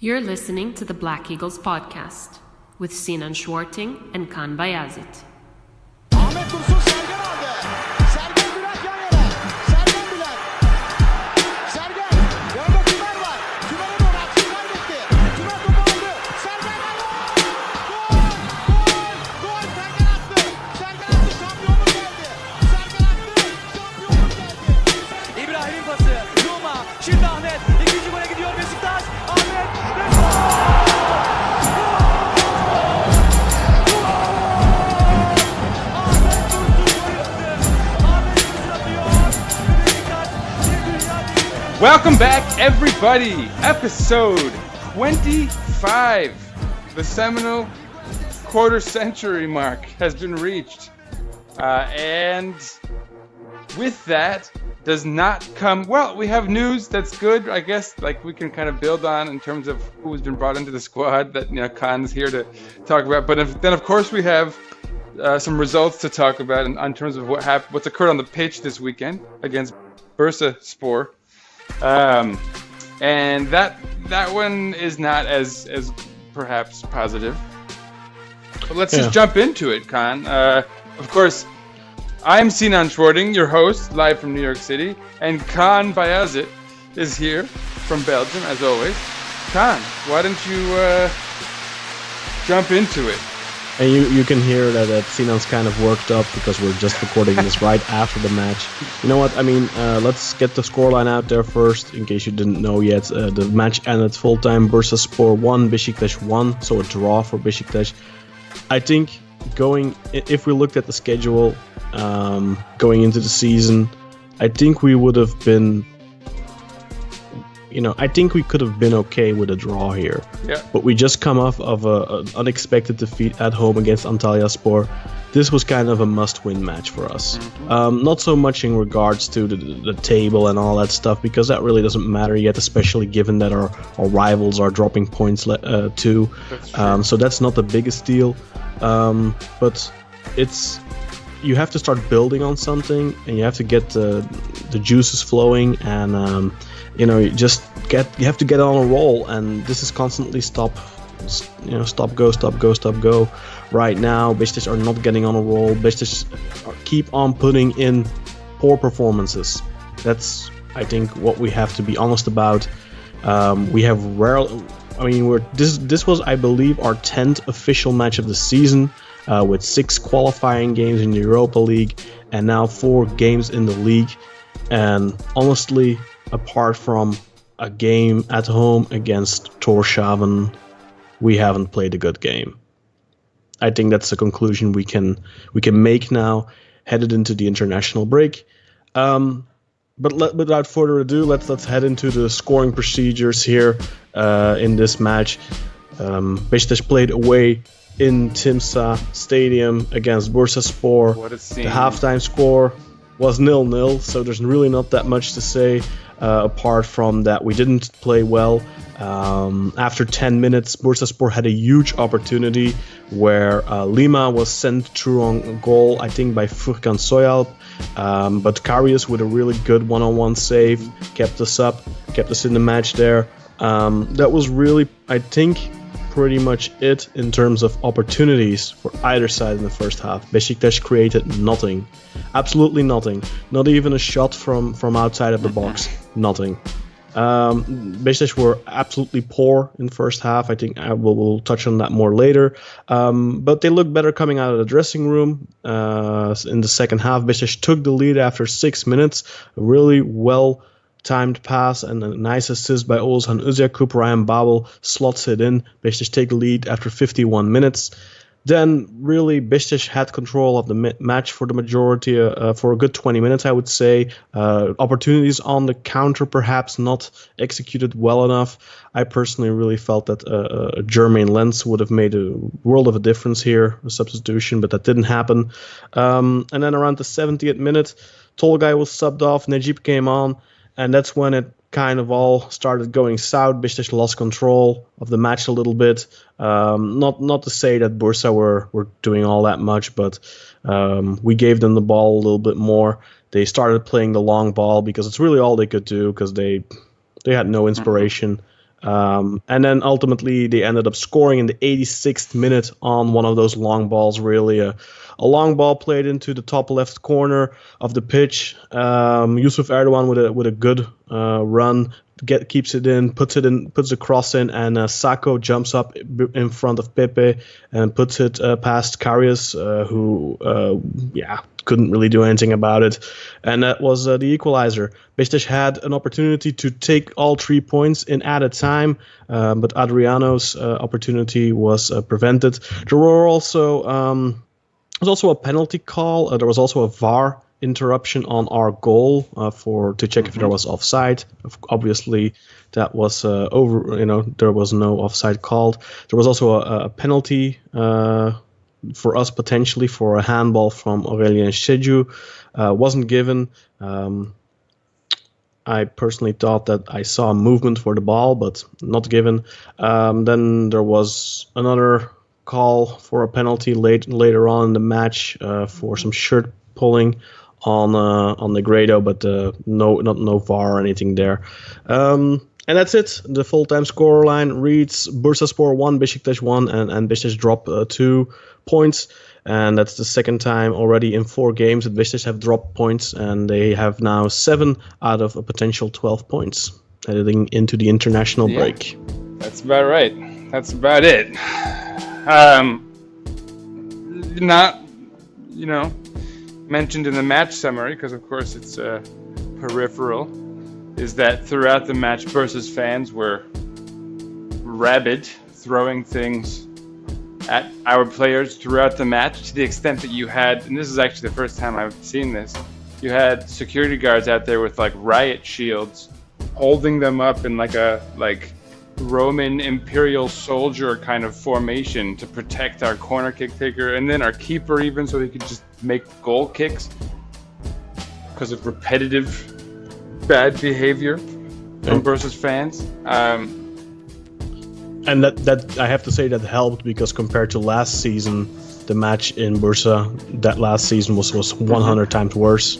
You're listening to the Black Eagles podcast with Sinan Schwarting and Kaan Bayazit. Ahmet Dursun Sergen aldı. Sergen Bülent yan yana. Sergen Bülent. Sergen. Orada Tümer var. Tümer'e doğru aksiyon kaybetti. Tümer topu aldı. Sergen aldı. Gol! Gol! Gol! Sergen attı. Sergen attı. Şampiyonluk geldi. Sergen attı. Şampiyonluk geldi. İbrahim'in pası. Roma. Şimdi Ahmet. İkinci gole gidiyor Beşiktaş. Ahmet. Ve Welcome back, everybody. Episode 25. The seminal quarter century mark has been reached. And with that does not come, well, we have news that's good, I guess, like we can kind of build on in terms of who's been brought into the squad that, Kaan is here to talk about. But then, of course, we have some results to talk about in terms of what's occurred on the pitch this weekend against Bursaspor. And that one is not as perhaps positive. But let's just jump into it, Kaan. Of course, I'm Sinan Schwarting, your host, live from New York City, and Kaan Bayazit is here from Belgium, as always. Kaan, why don't you jump into it? And you can hear that Sinan's kind of worked up because we're just recording this right after the match. You know what? I mean, let's get the scoreline out there first, in case you didn't know yet. The match ended full-time. Bursaspor 1, Beşiktaş 1, so a draw for Beşiktaş. I think if we looked at the schedule going into the season, I think we would have been... I think we could have been okay with a draw here. Yeah. But we just come off of an unexpected defeat at home against Antalyaspor. This was kind of a must-win match for us. Mm-hmm. Not so much in regards to the table and all that stuff, because that really doesn't matter yet, especially given that our rivals are dropping points too. So that's not the biggest deal. But you have to start building on something, and you have to get the juices flowing, and you have to get on a roll, and this is constantly stop, go. Right now, Beşiktaş are not getting on a roll. Beşiktaş keep on putting in poor performances. That's, I think, what we have to be honest about. We have this was, I believe, our 10th official match of the season, with 6 qualifying games in the Europa League, and now 4 games in the league. And honestly, apart from a game at home against Tórshavn, we haven't played a good game. I think that's the conclusion we can make now, headed into the international break. But without further ado, let's head into the scoring procedures here in this match. Beşiktaş played away in Timsah Stadium against Bursaspor. What a scene. The halftime score was 0-0, so there's really not that much to say. Apart from that, we didn't play well. After 10 minutes, Bursaspor had a huge opportunity where Lima was sent through on goal, I think, by Furkan Soyalp. But Karius, with a really good one-on-one save, kept us in the match there. That was really, I think, pretty much it in terms of opportunities for either side in the first half. Beşiktaş created nothing. Absolutely nothing. Not even a shot from outside of the box. Nothing. Beşiktaş were absolutely poor in the first half. I think we'll touch on that more later. But they looked better coming out of the dressing room. In the second half, Beşiktaş took the lead after 6 minutes. A really well-timed pass and a nice assist by Oğuzhan Özyakup. Ryan Babel slots it in. Beşiktaş take the lead after 51 minutes. Then, really, Beşiktaş had control of the match for the majority, for a good 20 minutes, I would say. Opportunities on the counter, perhaps not executed well enough. I personally really felt that Jermaine Lens would have made a world of a difference here, a substitution, but that didn't happen. And then around the 70th minute, Tolgay was subbed off, Necip came on, and that's when it kind of all started going south. Beşiktaş lost control of the match a little bit. Not to say that Bursa were doing all that much, but we gave them the ball a little bit more. They started playing the long ball because it's really all they could do, because they had no inspiration. And then ultimately they ended up scoring in the 86th minute on one of those long balls, really a long ball played into the top left corner of the pitch. Yusuf Erdogan with a good run keeps it in, puts a cross in, and Sacco jumps up in front of Pepe and puts it past Karius, who couldn't really do anything about it, and that was the equalizer. Besiktas had an opportunity to take all 3 points in added time, but Adriano's opportunity was prevented. There was also a penalty call. There was also a VAR interruption on our goal to check if there was offside. Obviously, that was over. There was no offside called. There was also a penalty for us potentially for a handball from Aurelien Seju. Wasn't given. I personally thought that I saw a movement for the ball, but not given. Then there was another call for a penalty later on in the match for some shirt pulling on Negredo, but no VAR or anything there. And that's it. The full-time scoreline reads Bursaspor 1, Besiktas 1, and Besiktas drop 2 points. And that's the second time already in 4 games that Besiktas have dropped points, and they have now 7 out of a potential 12 points heading into the international break. That's about right. That's about it. Not, mentioned in the match summary, because of course it's peripheral, is that throughout the match, Bursa's fans were rabid, throwing things at our players throughout the match, to the extent that you had, and this is actually the first time I've seen this, you had security guards out there with riot shields, holding them up in a Roman imperial soldier kind of formation to protect our corner kick taker, and then our keeper even, so he could just make goal kicks because of repetitive bad behavior from Bursa's fans. And that I have to say that helped, because compared to last season, the match in Bursa that last season was 100 times worse.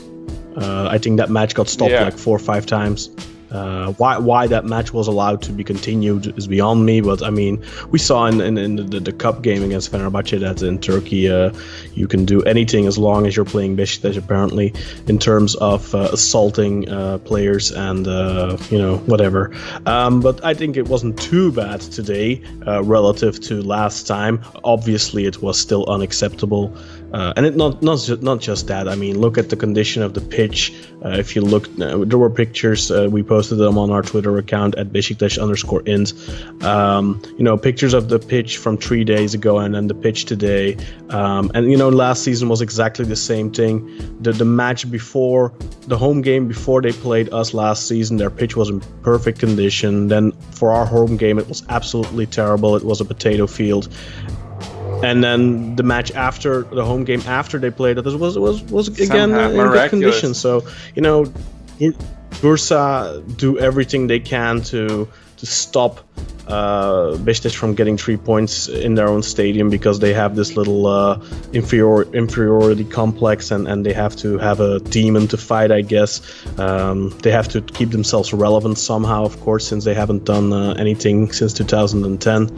I think that match got stopped 4 or 5 times. Why that match was allowed to be continued is beyond me, but I mean, we saw in the cup game against Fenerbahce that in Turkey you can do anything as long as you're playing Besiktas, apparently, in terms of assaulting players and whatever. But I think it wasn't too bad today relative to last time. Obviously, it was still unacceptable. And it not just that. I mean, look at the condition of the pitch. If you look, there were pictures. We posted them on our Twitter account at Besiktas_int. Pictures of the pitch from 3 days ago and then the pitch today. Last season was exactly the same thing. The match before, the home game before they played us last season, their pitch was in perfect condition. Then for our home game, it was absolutely terrible. It was a potato field. And then the match after, the home game after they played it, was again in good condition. So, Bursa do everything they can to stop Besiktas from getting 3 points in their own stadium, because they have this little inferiority complex, and they have to have a demon to fight, I guess. They have to keep themselves relevant somehow, of course, since they haven't done anything since 2010.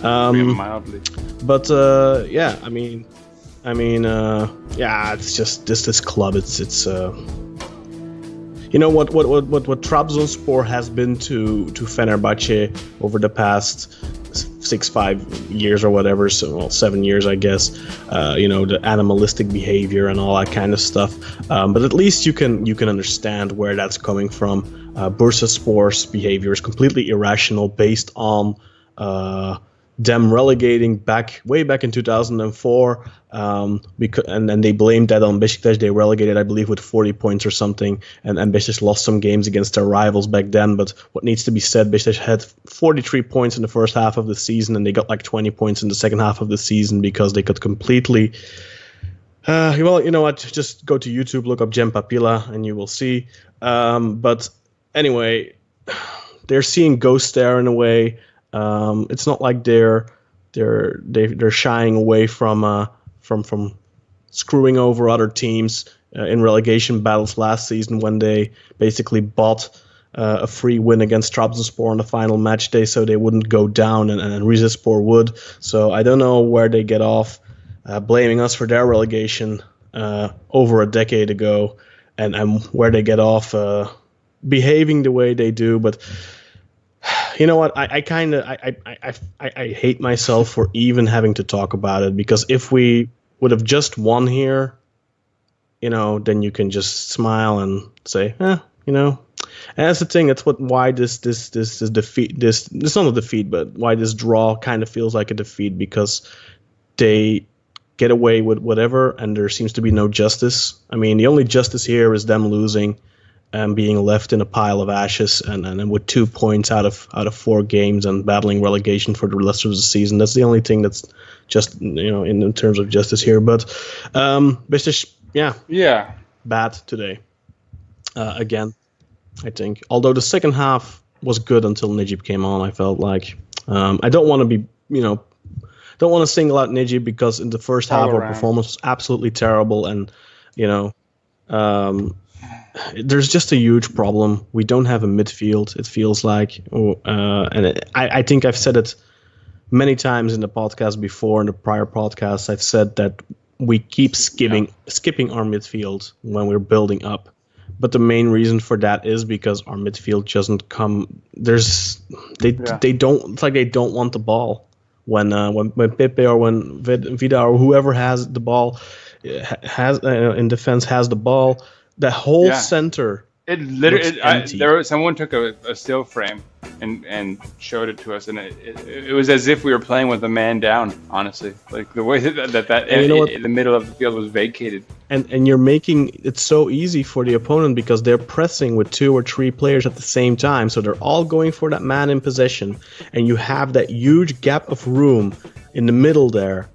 Mildly. But it's just this club. It's what Trabzonspor has been to Fenerbahce over the past 5 years or whatever, 7 years, I guess. The animalistic behavior and all that kind of stuff. But at least you can understand where that's coming from. Bursaspor's behavior is completely irrational, based on them relegating way back in 2004, and then they blamed that on Besiktas. They relegated, I believe, with 40 points or something, and Besiktas lost some games against their rivals back then. But what needs to be said, Besiktas had 43 points in the first half of the season, and they got 20 points in the second half of the season, because they could completely... you know what? Just go to YouTube, look up Jem Papila, and you will see. But anyway, they're seeing ghosts there in a way. It's not like they're shying away from screwing over other teams in relegation battles last season, when they basically bought a free win against Trabzonspor on the final match day, so they wouldn't go down, and Rizespor would. So I don't know where they get off blaming us for their relegation over a decade ago, and where they get off behaving the way they do. But you know what? I hate myself for even having to talk about it, because if we would have just won here, then you can just smile and say, And that's the thing. That's why this defeat, it's not a defeat, but why this draw kind of feels like a defeat, because they get away with whatever, and there seems to be no justice. I mean, the only justice here is them losing and being left in a pile of ashes, and with 2 points out of 4 games and battling relegation for the rest of the season. That's the only thing that's just in terms of justice here. But Besiktas, bad today again, I think. Although the second half was good until Najib came on, I felt like I don't want to be don't want to single out Najib, because in the first half our performance was absolutely terrible, and there's just a huge problem. We don't have a midfield, it feels like. I think I've said it many times in the podcast before, in the prior podcasts. I've said that we keep skipping our midfield when we're building up. But the main reason for that is because our midfield doesn't come. They don't. It's like they don't want the ball when Pepe or when Vida or whoever has the ball has in defense has the ball. The whole center. It literally. Someone took a still frame and showed it to us, and it was as if we were playing with a man down. Honestly, like the way that in the middle of the field was vacated. And you're making it so easy for the opponent, because they're pressing with 2 or 3 players at the same time, so they're all going for that man in possession, and you have that huge gap of room in the middle there.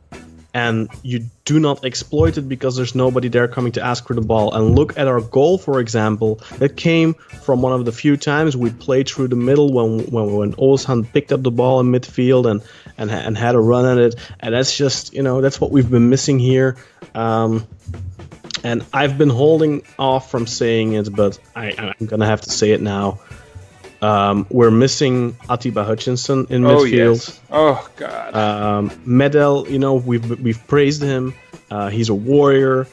And you do not exploit it because there's nobody there coming to ask for the ball. And look at our goal, for example. That came from one of the few times we played through the middle when Oğuzhan picked up the ball in midfield and had a run at it. And that's just, that's what we've been missing here. And I've been holding off from saying it, but I'm going to have to say it now. We're missing Atiba Hutchinson in midfield. Yes. Oh God. Medel, we've praised him. He's a warrior.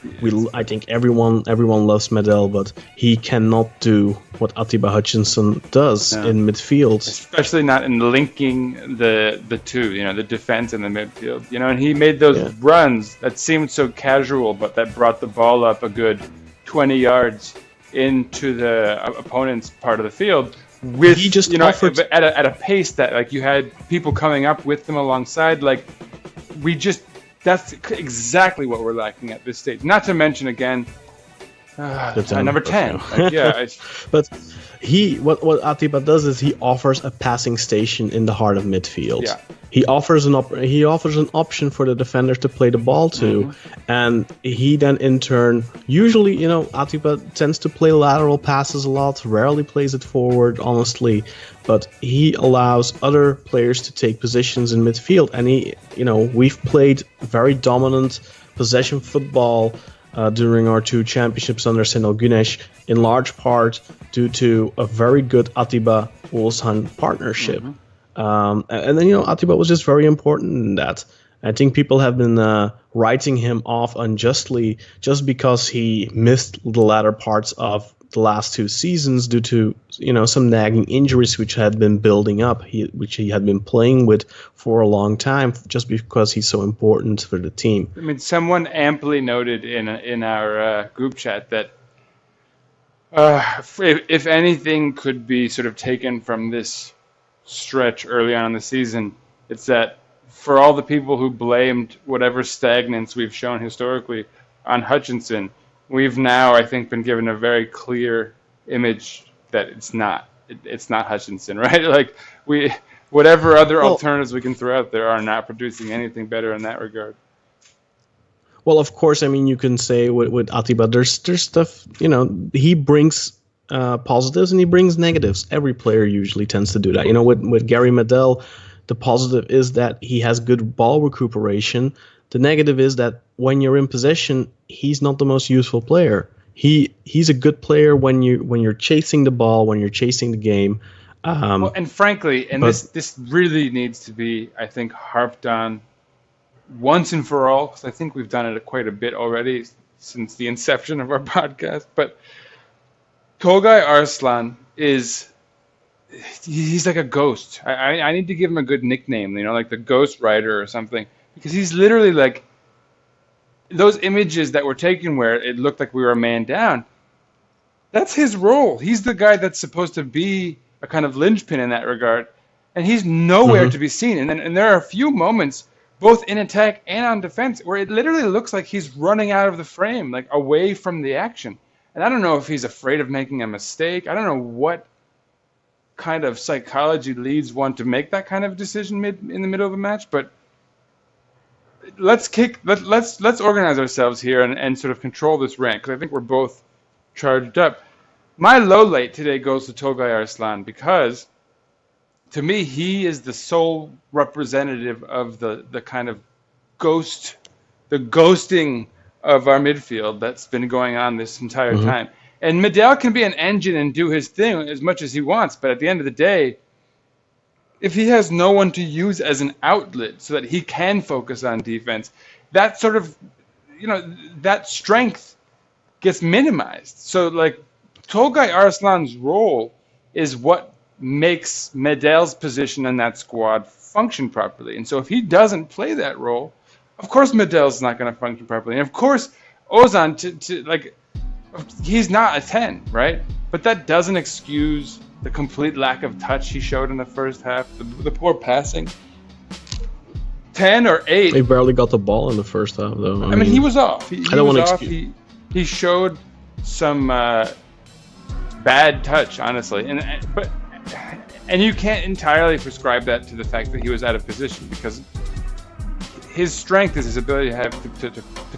I think everyone loves Medel, but he cannot do what Atiba Hutchinson does in midfield. Especially not in linking the two, the defense and the midfield. And he made those runs that seemed so casual, but that brought the ball up a good 20 yards into the opponent's part of the field. With he just at a pace that like you had people coming up with them alongside, that's exactly what we're lacking at this stage. Not to mention again, number 10. But what Atiba does is he offers a passing station in the heart of midfield. Yeah. He offers an option for the defenders to play the ball to, and he then in turn usually Atiba tends to play lateral passes a lot, rarely plays it forward, honestly, but he allows other players to take positions in midfield, and we've played very dominant possession football during our 2 championships under Şenol Güneş, in large part due to a very good Atiba-Oğuzhan partnership. And then, Atiba was just very important in that. I think people have been writing him off unjustly just because he missed the latter parts of the last 2 seasons due to, some nagging injuries which had been building up, which he had been playing with for a long time, just because he's so important for the team. I mean, someone amply noted in our group chat that if anything could be sort of taken from this stretch early on in the season, it's that for all the people who blamed whatever stagnance we've shown historically on Hutchinson, we've now, I think, been given a very clear image that it's not Hutchinson, right? Like whatever other alternatives we can throw out there are not producing anything better in that regard. Well, of course, I mean, you can say with Atiba, there's stuff, he brings positives and he brings negatives. Every player usually tends to do that. With Gary Medel, the positive is that he has good ball recuperation. The negative is that when you're in possession, he's not the most useful player. He's a good player when you're chasing the ball, when you're chasing the game. Well, and frankly, and this really needs to be, I think, harped on once and for all, because I think we've done it quite a bit already since the inception of our podcast. But Tolgay Arslan he's like a ghost. I need to give him a good nickname, like the Ghost Rider or something, because he's literally like those images that were taken where it looked like we were a man down. That's his role. He's the guy that's supposed to be a kind of linchpin in that regard, and he's nowhere to be seen. And there are a few moments, both in attack and on defense, where it literally looks like he's running out of the frame, like away from the action. And I don't know if he's afraid of making a mistake. I don't know what kind of psychology leads one to make that kind of decision in the middle of a match. But let's organize ourselves here and sort of control this rant, because I think we're both charged up. My low late today goes to Tolgay Arslan, because to me he is the sole representative of the kind of ghosting of our midfield that's been going on this entire time. And Medel can be an engine and do his thing as much as he wants, but at the end of the day, if he has no one to use as an outlet so that he can focus on defense, that sort of, that strength gets minimized. So, like, Tolgay Arslan's role is what makes Medel's position in that squad function properly. And so if he doesn't play that role, of course Medel's not going to function properly. And of course, Ozan, he's not a 10, right? But that doesn't excuse the complete lack of touch he showed in the first half, the poor passing. 10 or 8. He barely got the ball in the first half, though. I mean, he was off. I don't want to excuse. He showed some bad touch, honestly, and you can't entirely prescribe that to the fact that he was out of position, because his strength is his ability to have to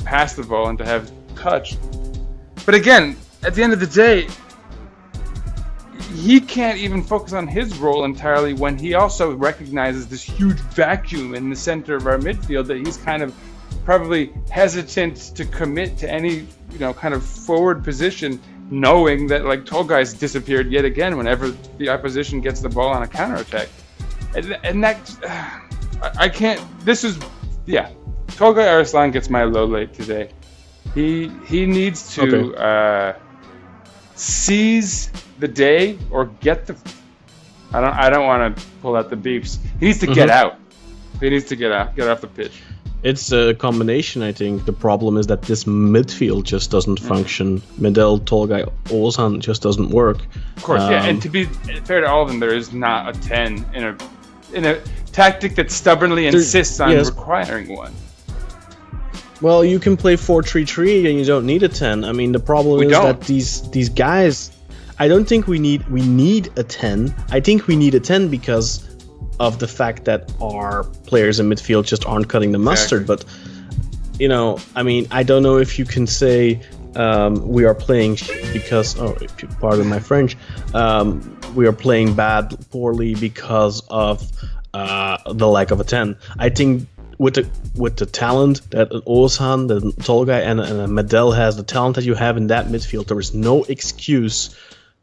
pass the ball and to have touch. But again, at the end of the day, he can't even focus on his role entirely when he also recognizes this huge vacuum in the center of our midfield that he's kind of probably hesitant to commit to any, kind of forward position, knowing that like Tolgay's disappeared yet again whenever the opposition gets the ball on a counterattack. And that, I can't, Tolgay Arslan gets my low late today. He needs to seize the day or get the. I don't want to pull out the beeps. He needs to get out. He needs to get off the pitch. It's a combination, I think. The problem is that this midfield just doesn't function. Medel, Tolgay, Ozan just doesn't work. Of course, and to be fair to all of them, there is not a 10 in a tactic that stubbornly insists on requiring one. Well, you can play 4-3-3 and you don't need a 10. I mean, the problem is that these guys. I don't think we need a 10. I think we need a 10 because of the fact that our players in midfield just aren't cutting the mustard. But, I mean, I don't know if you can say we are playing because, if you pardon my French, we are playing poorly because of the lack of a 10. I think with the talent that Ozan, that Tolgay, and Medel has, the talent that you have in that midfield, there is no excuse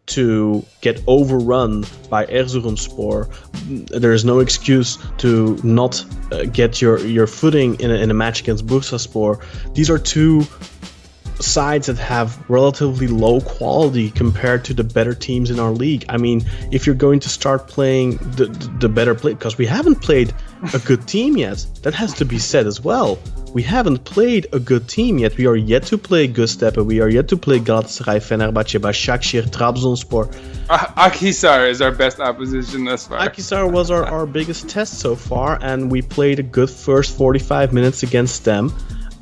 to get overrun by Erzurumspor. There is no excuse to not get your footing in a match against Bursaspor. These are two sides that have relatively low quality compared to the better teams in our league. I mean, if you're going to start playing the better play, because we haven't played a good team yet, that has to be said as well. We haven't played a good team yet. We are yet to play Göztepe. We are yet to play Galatasaray, Fenerbahce, Başakşehir, Trabzonspor. Akhisar is our best opposition thus far. Akhisar was our biggest test so far, and we played a good first 45 minutes against them.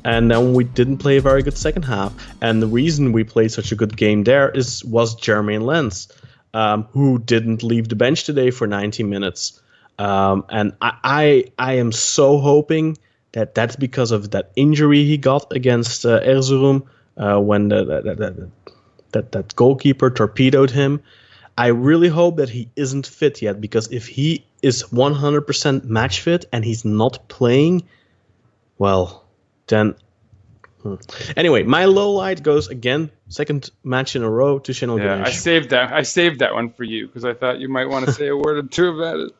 And then we didn't play a very good second half. And the reason we played such a good game there was Jermaine Lens, who didn't leave the bench today for 90 minutes. And I am so hoping that that's because of that injury he got against Erzurum when that goalkeeper torpedoed him. I really hope that he isn't fit yet, because if he is 100% match fit and he's not playing, well, then... Anyway, my low light goes again Second match in a row to Shenol Yeah, Ganesh. I saved that one for you because I thought you might want to say a word or two about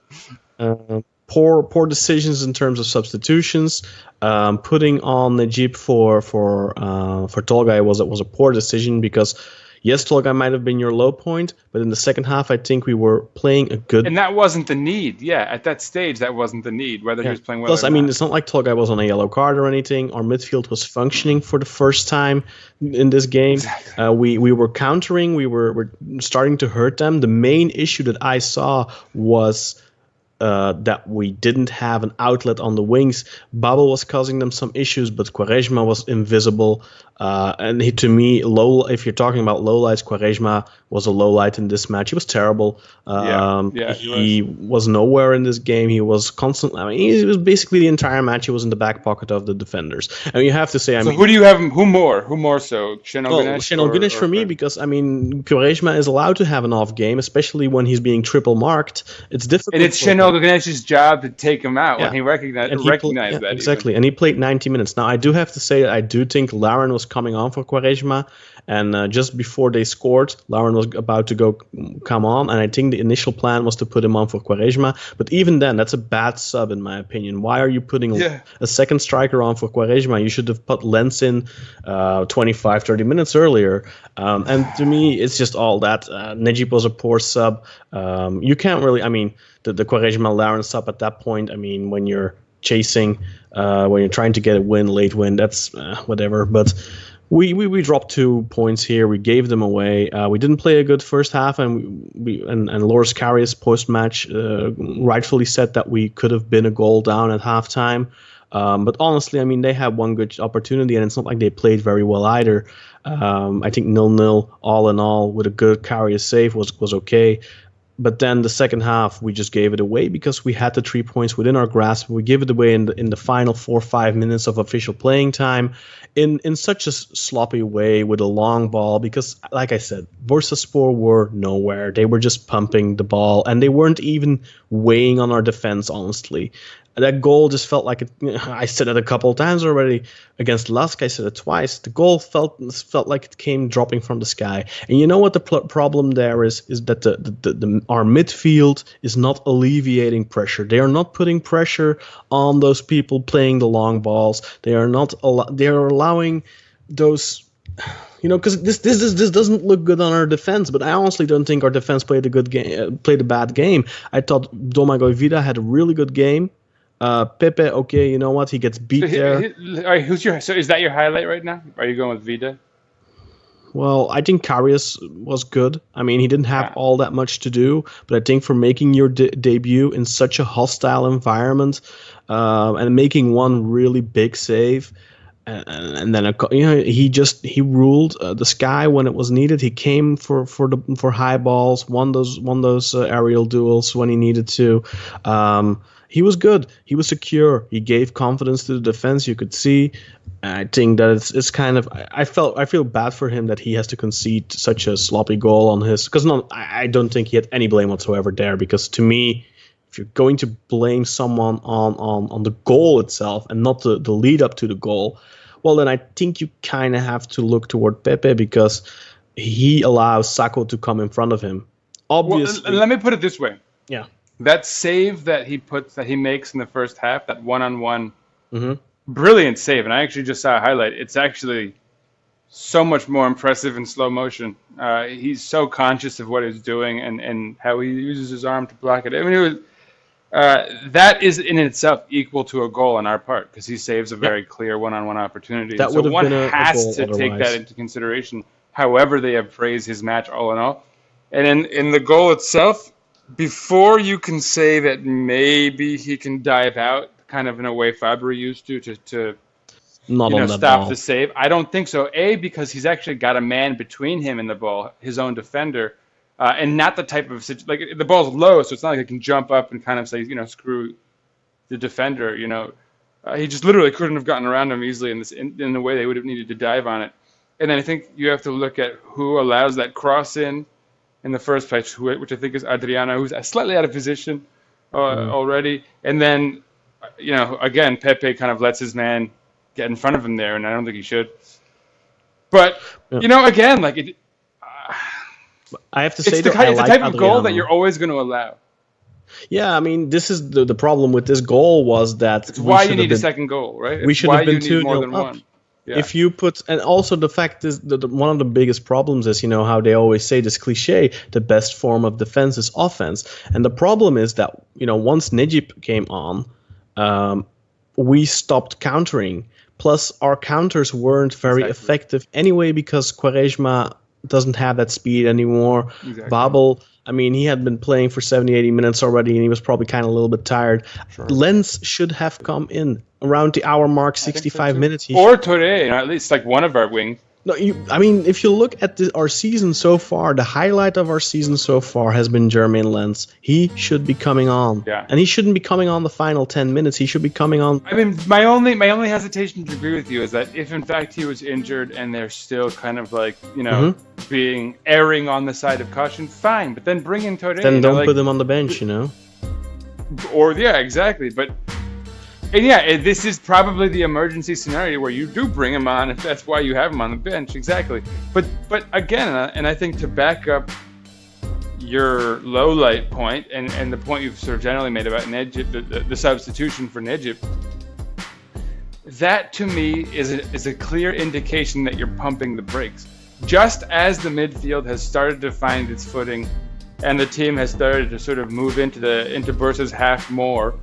it. Poor decisions in terms of substitutions. Putting on Najib for Tolgai was a poor decision because yes, Tolgai might have been your low point, but in the second half I think we were playing a good. And that wasn't the need. Yeah, at that stage that wasn't the need. Whether he was playing well. Plus, or I mean, not. it's not like Tolgai was on a yellow card or anything. Our midfield was functioning for the first time in this game. Exactly. We were countering. We're starting to hurt them. The main issue that I saw was that we didn't have an outlet on the wings. Babel was causing them some issues, but Quaresma was invisible. And to me, if you're talking about lowlights, Quaresma was a lowlight in this match. He was terrible. He was nowhere in this game. He was constantly. I mean, he was basically the entire match. He was in the back pocket of the defenders. And you have to say, So who do you have? Who more so? Shenol Ganesh? Shenol Ganesh for me, because I mean, Quaresma is allowed to have an off game, especially when he's being triple marked. It's difficult. And it's Shenol Ganesh's job to take him out when he recognized that. Exactly, and he played 90 minutes. Now, I do have to say that I do think Lauren was coming on for Quaresma, and just before they scored, Lauren was about to come on, and I think the initial plan was to put him on for Quaresma. But even then, that's a bad sub, in my opinion. Why are you putting a second striker on for Quaresma? You should have put Lens in 25, 30 minutes earlier. And to me, it's just all that. Najib was a poor sub. You can't really, I mean, the Quaresma Lauren sub at that point, I mean, when you're chasing, when you're trying to get a late win, that's whatever. But we dropped 2 points here. We gave them away. We didn't play a good first half, and Loris Karius post-match rightfully said that we could have been a goal down at halftime. But honestly, I mean, they had one good opportunity, and it's not like they played very well either. I think 0-0 all in all with a good Karius save was okay. But then the second half, we just gave it away because we had the 3 points within our grasp. We gave it away in the final 4 or 5 minutes of official playing time in such a sloppy way with a long ball because, like I said, Bursaspor were nowhere. They were just pumping the ball, and they weren't even weighing on our defense, honestly. That goal just felt like it. I said it a couple of times already against Lask. I said it twice. The goal felt like it came dropping from the sky. And you know what the problem there is that our midfield is not alleviating pressure. They are not putting pressure on those people playing the long balls. They are not. They are allowing those. You know, because this doesn't look good on our defense, but I honestly don't think our defense played a bad game. I thought Domagoj Vida had a really good game. Pepe, okay, you know what? He gets beat there. So is that your highlight right now? Are you going with Vida? Well, I think Karius was good. I mean, he didn't have all that much to do, but I think for making your debut in such a hostile environment and making one really big save, and then he ruled the sky when it was needed. He came for high balls, won those aerial duels when he needed to. He was good. He was secure. He gave confidence to the defense. You could see. I think that it's kind of. I feel bad for him that he has to concede such a sloppy goal on his. Because I don't think he had any blame whatsoever there. Because to me, if you're going to blame someone on the goal itself and not the lead up to the goal, well then I think you kind of have to look toward Pepe because he allows Sako to come in front of him. Obviously, well, let me put it this way. Yeah. That save that he makes in the first half, that one-on-one, brilliant save, and I actually just saw a highlight. It's actually so much more impressive in slow motion. He's so conscious of what he's doing and how he uses his arm to block it. I mean, that is in itself equal to a goal on our part because he saves a very clear one-on-one opportunity. That so would have one been a has goal to otherwise. take that into consideration. However, they have praised his match all in all, and in the goal itself. Before you can say that maybe he can dive out, kind of in a way Fabry used to stop the save, I don't think so. A, because he's actually got a man between him and the ball, his own defender, and not the type of like the ball's low, so it's not like he can jump up and kind of say, screw the defender. He just literally couldn't have gotten around him easily in the way they would have needed to dive on it. And then I think you have to look at who allows that cross in the first place, which I think is Adriano, who's slightly out of position already. And then, again, Pepe kind of lets his man get in front of him there, and I don't think he should. But Yeah. you know, again, like I have to say it's the, though, I it's the like type of goal that Adriano. you're always going to allow. Yeah, I mean, this is the problem with this goal was that It's why you need a second goal, right? we It's should why have been you need 2-0 more than up. one. Yeah. If you put, and also the fact is that one of the biggest problems is, you know, how they always say this cliche, the best form of defense is offense. And the problem is that, you know, once Nejip came on, we stopped countering. Plus, our counters weren't very effective anyway because Quaresma doesn't have that speed anymore. Exactly. Babel, I mean, he had been playing for 70, 80 minutes already, and he was probably kind of a little bit tired. Lens should have come in around the hour mark, 65 minutes. Or Touré, you know, at least like one of our wings. No, I mean, if you look at our season so far, the highlight of our season so far has been Jermaine Lens. He should be coming on. Yeah. And he shouldn't be coming on the final 10 minutes. He should be coming on. I mean, my only hesitation to agree with you is that if in fact he was injured and they're still kind of like, you know, being erring on the side of caution, fine. But then bring in Touré. Then don't like, put him on the bench, you know? Or yeah, exactly. But and yeah, this is probably the emergency scenario where you do bring him on if that's why you have him on the bench. Exactly. But again, and I think to back up your low light point and the point you've sort of generally made about Nejip, the substitution for Nejip, that to me is a clear indication that you're pumping the brakes. Just as the midfield has started to find its footing and the team has started to sort of move into Bursa's half more,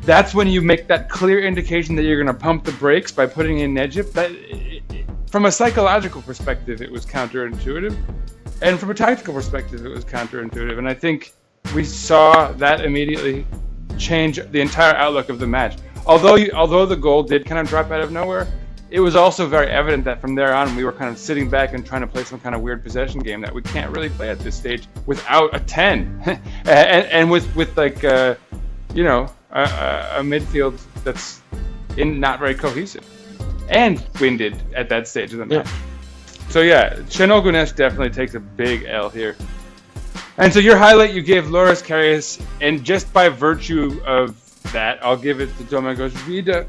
that's when you make that clear indication that you're going to pump the brakes by putting in Nejip. That, from a psychological perspective, it was counterintuitive, and from a tactical perspective, it was counterintuitive. And I think we saw that immediately change the entire outlook of the match. Although the goal did kind of drop out of nowhere, it was also very evident that from there on we were kind of sitting back and trying to play some kind of weird possession game that we can't really play at this stage without a 10, and with like you know. A midfield that's not very cohesive and winded at that stage of the match. So yeah, Şenol Güneş definitely takes a big L here. And so your highlight, you gave Loris Karius, and just by virtue of that, I'll give it to Domagoj Vida.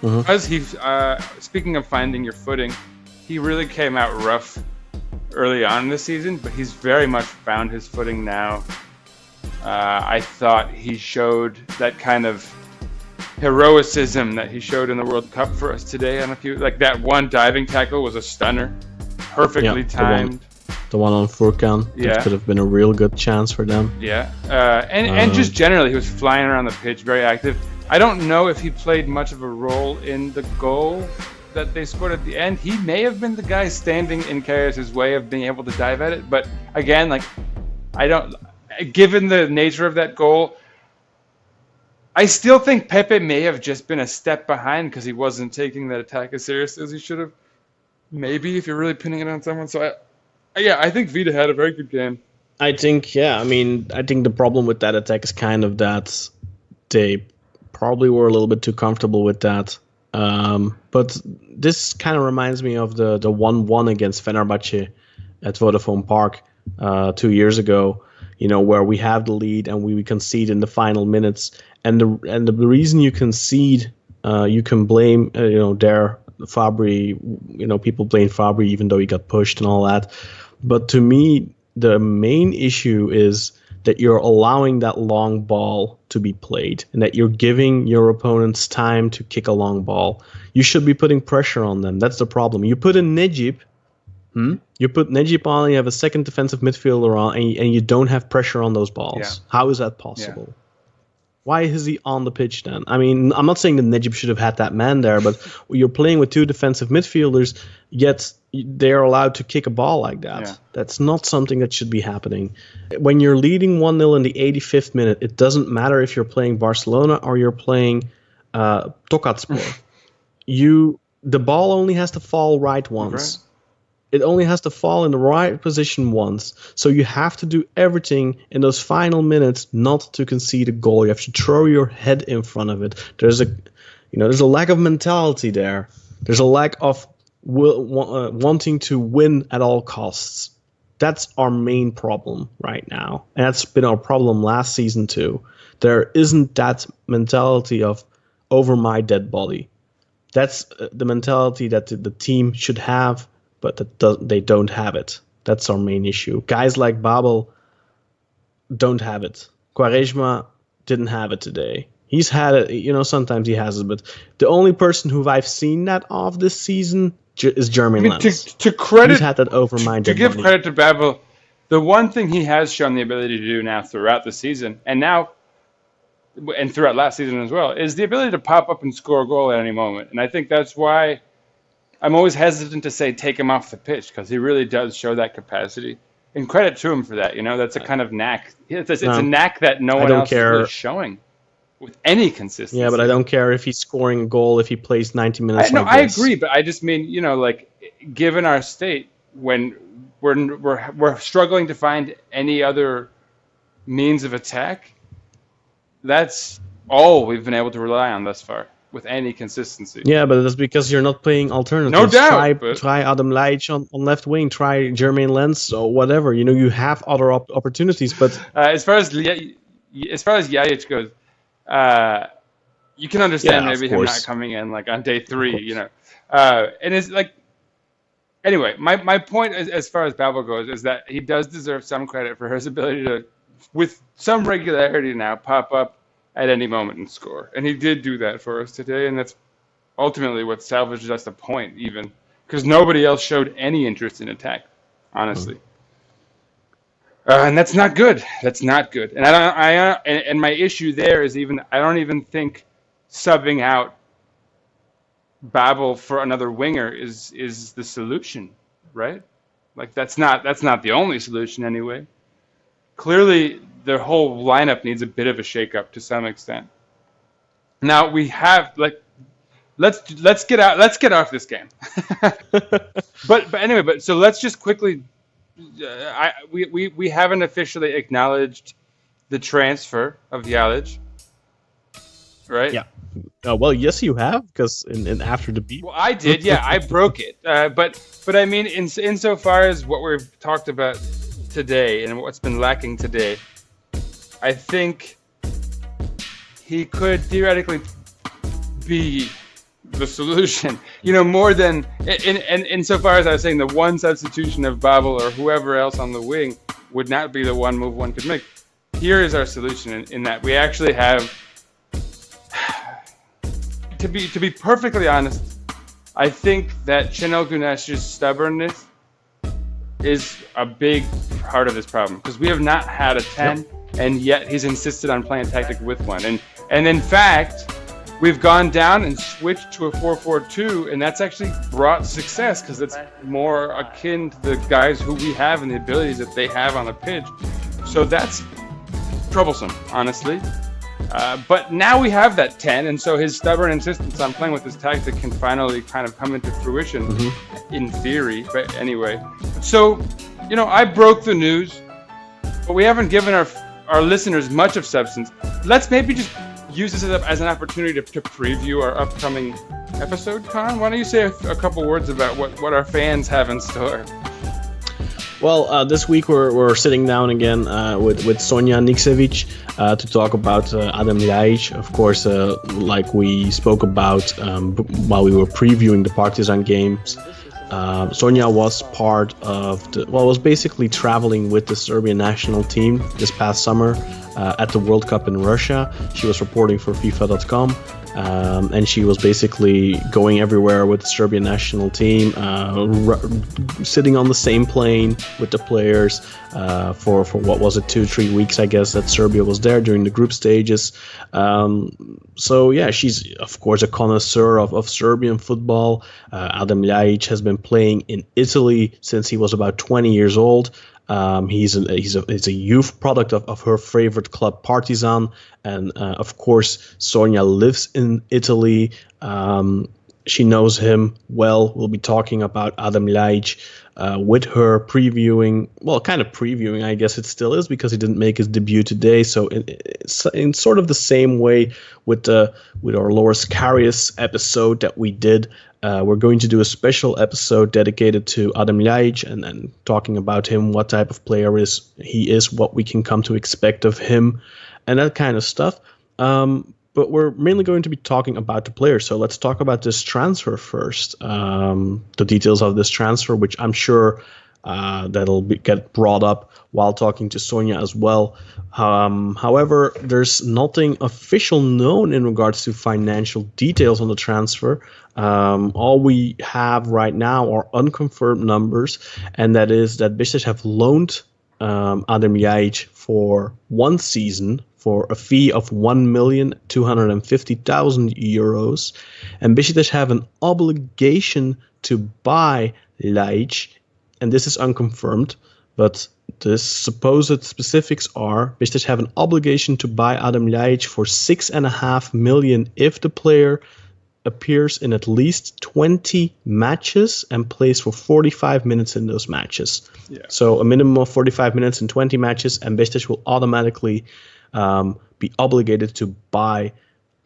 Because he's, speaking of finding your footing, he really came out rough early on in the season, but he's very much found his footing now. I thought he showed that kind of heroicism that he showed in the World Cup for us today on a few, like that one diving tackle was a stunner, perfectly timed. The one on Furkan, that could have been a real good chance for them. Yeah, and just generally, he was flying around the pitch, very active. I don't know if he played much of a role in the goal that they scored at the end. He may have been the guy standing in Karius' way of being able to dive at it, but again, like, I don't... Given the nature of that goal, I still think Pepe may have just been a step behind because he wasn't taking that attack as seriously as he should have. Maybe if you're really pinning it on someone. So, I think Vida had a very good game. I think the problem with that attack is kind of that they probably were a little bit too comfortable with that. But this kind of reminds me of the 1-1 against Fenerbahce at Vodafone Park 2 years ago. You know, where we have the lead and we concede in the final minutes, and the reason you concede, you can blame Fabri. You know, people blame Fabri even though he got pushed and all that. But to me, the main issue is that you're allowing that long ball to be played and that you're giving your opponents time to kick a long ball. You should be putting pressure on them. That's the problem. You put in Nejip. You put Nejip on, you have a second defensive midfielder on, and you don't have pressure on those balls. Yeah. How is that possible? Yeah. Why is he on the pitch then? I mean, I'm not saying that Nejip should have had that man there, but you're playing with two defensive midfielders, yet they're allowed to kick a ball like that. Yeah. That's not something that should be happening. When you're leading 1-0 in the 85th minute, it doesn't matter if you're playing Barcelona or you're playing Tokatspor. The ball only has to fall right once. Right. It only has to fall in the right position once. So you have to do everything in those final minutes not to concede a goal. You have to throw your head in front of it. There's a lack of mentality there. There's a lack of wanting to win at all costs. That's our main problem right now. And that's been our problem last season too. There isn't that mentality of over my dead body. That's the mentality that the team should have, but they don't have it. That's our main issue. Guys like Babel don't have it. Quaresma didn't have it today. He's had it, sometimes he has it, but the only person who I've seen that of this season is Jermaine Lens. To credit, he's had that over my to give credit to Babel, the one thing he has shown the ability to do now throughout the season, and throughout last season as well, is the ability to pop up and score a goal at any moment. And I think that's why I'm always hesitant to say take him off the pitch, because he really does show that capacity. And credit to him for that. That's a kind of knack. It's a knack that no one else is really showing with any consistency. Yeah, but I don't care if he's scoring a goal if he plays 90 minutes. I agree, but I just mean, given our state, when we're struggling to find any other means of attack, that's all we've been able to rely on thus far with any consistency. Yeah, but that's because you're not playing alternatives. No doubt. Try Adam Ljajic on left wing. Try Jermaine Lens or whatever. You have other opportunities, but as far as Ljajic goes, you can understand maybe him not coming in on day 3. And it's anyway. My point as far as Babel goes is that he does deserve some credit for his ability to, with some regularity now, pop up at any moment and score. And he did do that for us today, and that's ultimately what salvaged us the point, even. Because nobody else showed any interest in attack, honestly. And that's not good. That's not good. And and my issue there is I don't even think subbing out Babel for another winger is the solution, right? That's not the only solution anyway. Clearly, the whole lineup needs a bit of a shake-up to some extent. Now we have let's get off this game. but anyway, so let's just quickly. We haven't officially acknowledged the transfer of Ljajic, right? Yeah. Well, yes, you have, because in after the beat. Well, I did. Yeah, I broke it. But I mean, insofar as what we've talked about today and what's been lacking today, I think he could theoretically be the solution. More than insofar as I was saying, the one substitution of Babel or whoever else on the wing would not be the one move one could make. Here is our solution in that we actually have. To be perfectly honest, I think that Şenol Güneş's stubbornness is a big part of this problem, because we have not had a 10, and yet he's insisted on playing tactic with one. And in fact, we've gone down and switched to a 4-4-2, and that's actually brought success, because it's more akin to the guys who we have and the abilities that they have on the pitch. So that's troublesome, honestly. But now we have that 10, and so his stubborn insistence on playing with this tactic can finally kind of come into fruition, in theory. But anyway, so, I broke the news, but we haven't given our listeners much of substance. Let's maybe just use this as an opportunity to preview our upcoming episode, Con. Why don't you say a couple words about what our fans have in store? Well, this week we're sitting down again with Sonja Niksevic to talk about Adam Ljajic. Of course, like we spoke about while we were previewing the Partizan games. Sonja was part of was basically traveling with the Serbian national team this past summer at the World Cup in Russia. She was reporting for FIFA.com. And she was basically going everywhere with the Serbian national team, sitting on the same plane with the players for what was it, 2-3 weeks, I guess, that Serbia was there during the group stages. So yeah, she's of course a connoisseur of Serbian football. Adam Ljajic has been playing in Italy since he was about 20 years old. He's a youth product of her favorite club, Partizan, and of course Sonja lives in Italy. She knows him well. We'll be talking about Adam Ljajic with her, previewing. I guess it still is, because he didn't make his debut today. So in sort of the same way with our Loris Karius episode that we did. We're going to do a special episode dedicated to Adam Ljajic and talking about him, what type of player he is, what we can come to expect of him, and that kind of stuff. but we're mainly going to be talking about the player. So let's talk about this transfer first. The details of this transfer, which I'm sure get brought up while talking to Sonia as well. However, there's nothing official known in regards to financial details on the transfer. All we have right now are unconfirmed numbers, and that is that Beşiktaş have loaned Adem Ljajic for 1 season for a fee of 1,250,000 euros, and Beşiktaş have an obligation to buy Ljajic, and this is unconfirmed, but the supposed specifics are Beşiktaş have an obligation to buy Adem Ljajic for 6.5 million if the player appears in at least 20 matches and plays for 45 minutes in those matches. Yeah. So a minimum of 45 minutes in 20 matches, and Beşiktaş will automatically be obligated to buy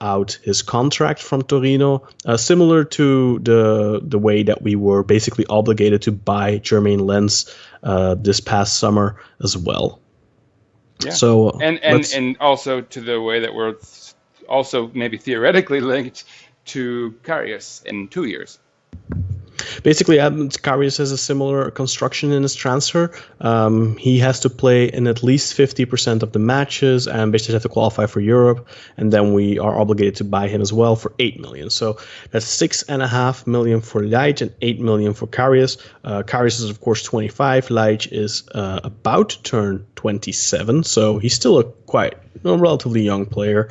out his contract from Torino, similar to the way that we were basically obligated to buy Jermaine Lens this past summer as well. Yeah. So and also to the way that we're also maybe theoretically linked to Karius in 2 years. Basically, Karius has a similar construction in his transfer. He has to play in at least 50% of the matches, and Beşiktaş have to qualify for Europe, and then we are obligated to buy him as well for 8 million. So that's 6.5 million for Ljajic and 8 million for Karius. Karius is of course 25. Ljajic is about to turn 27, so he's still a relatively young player.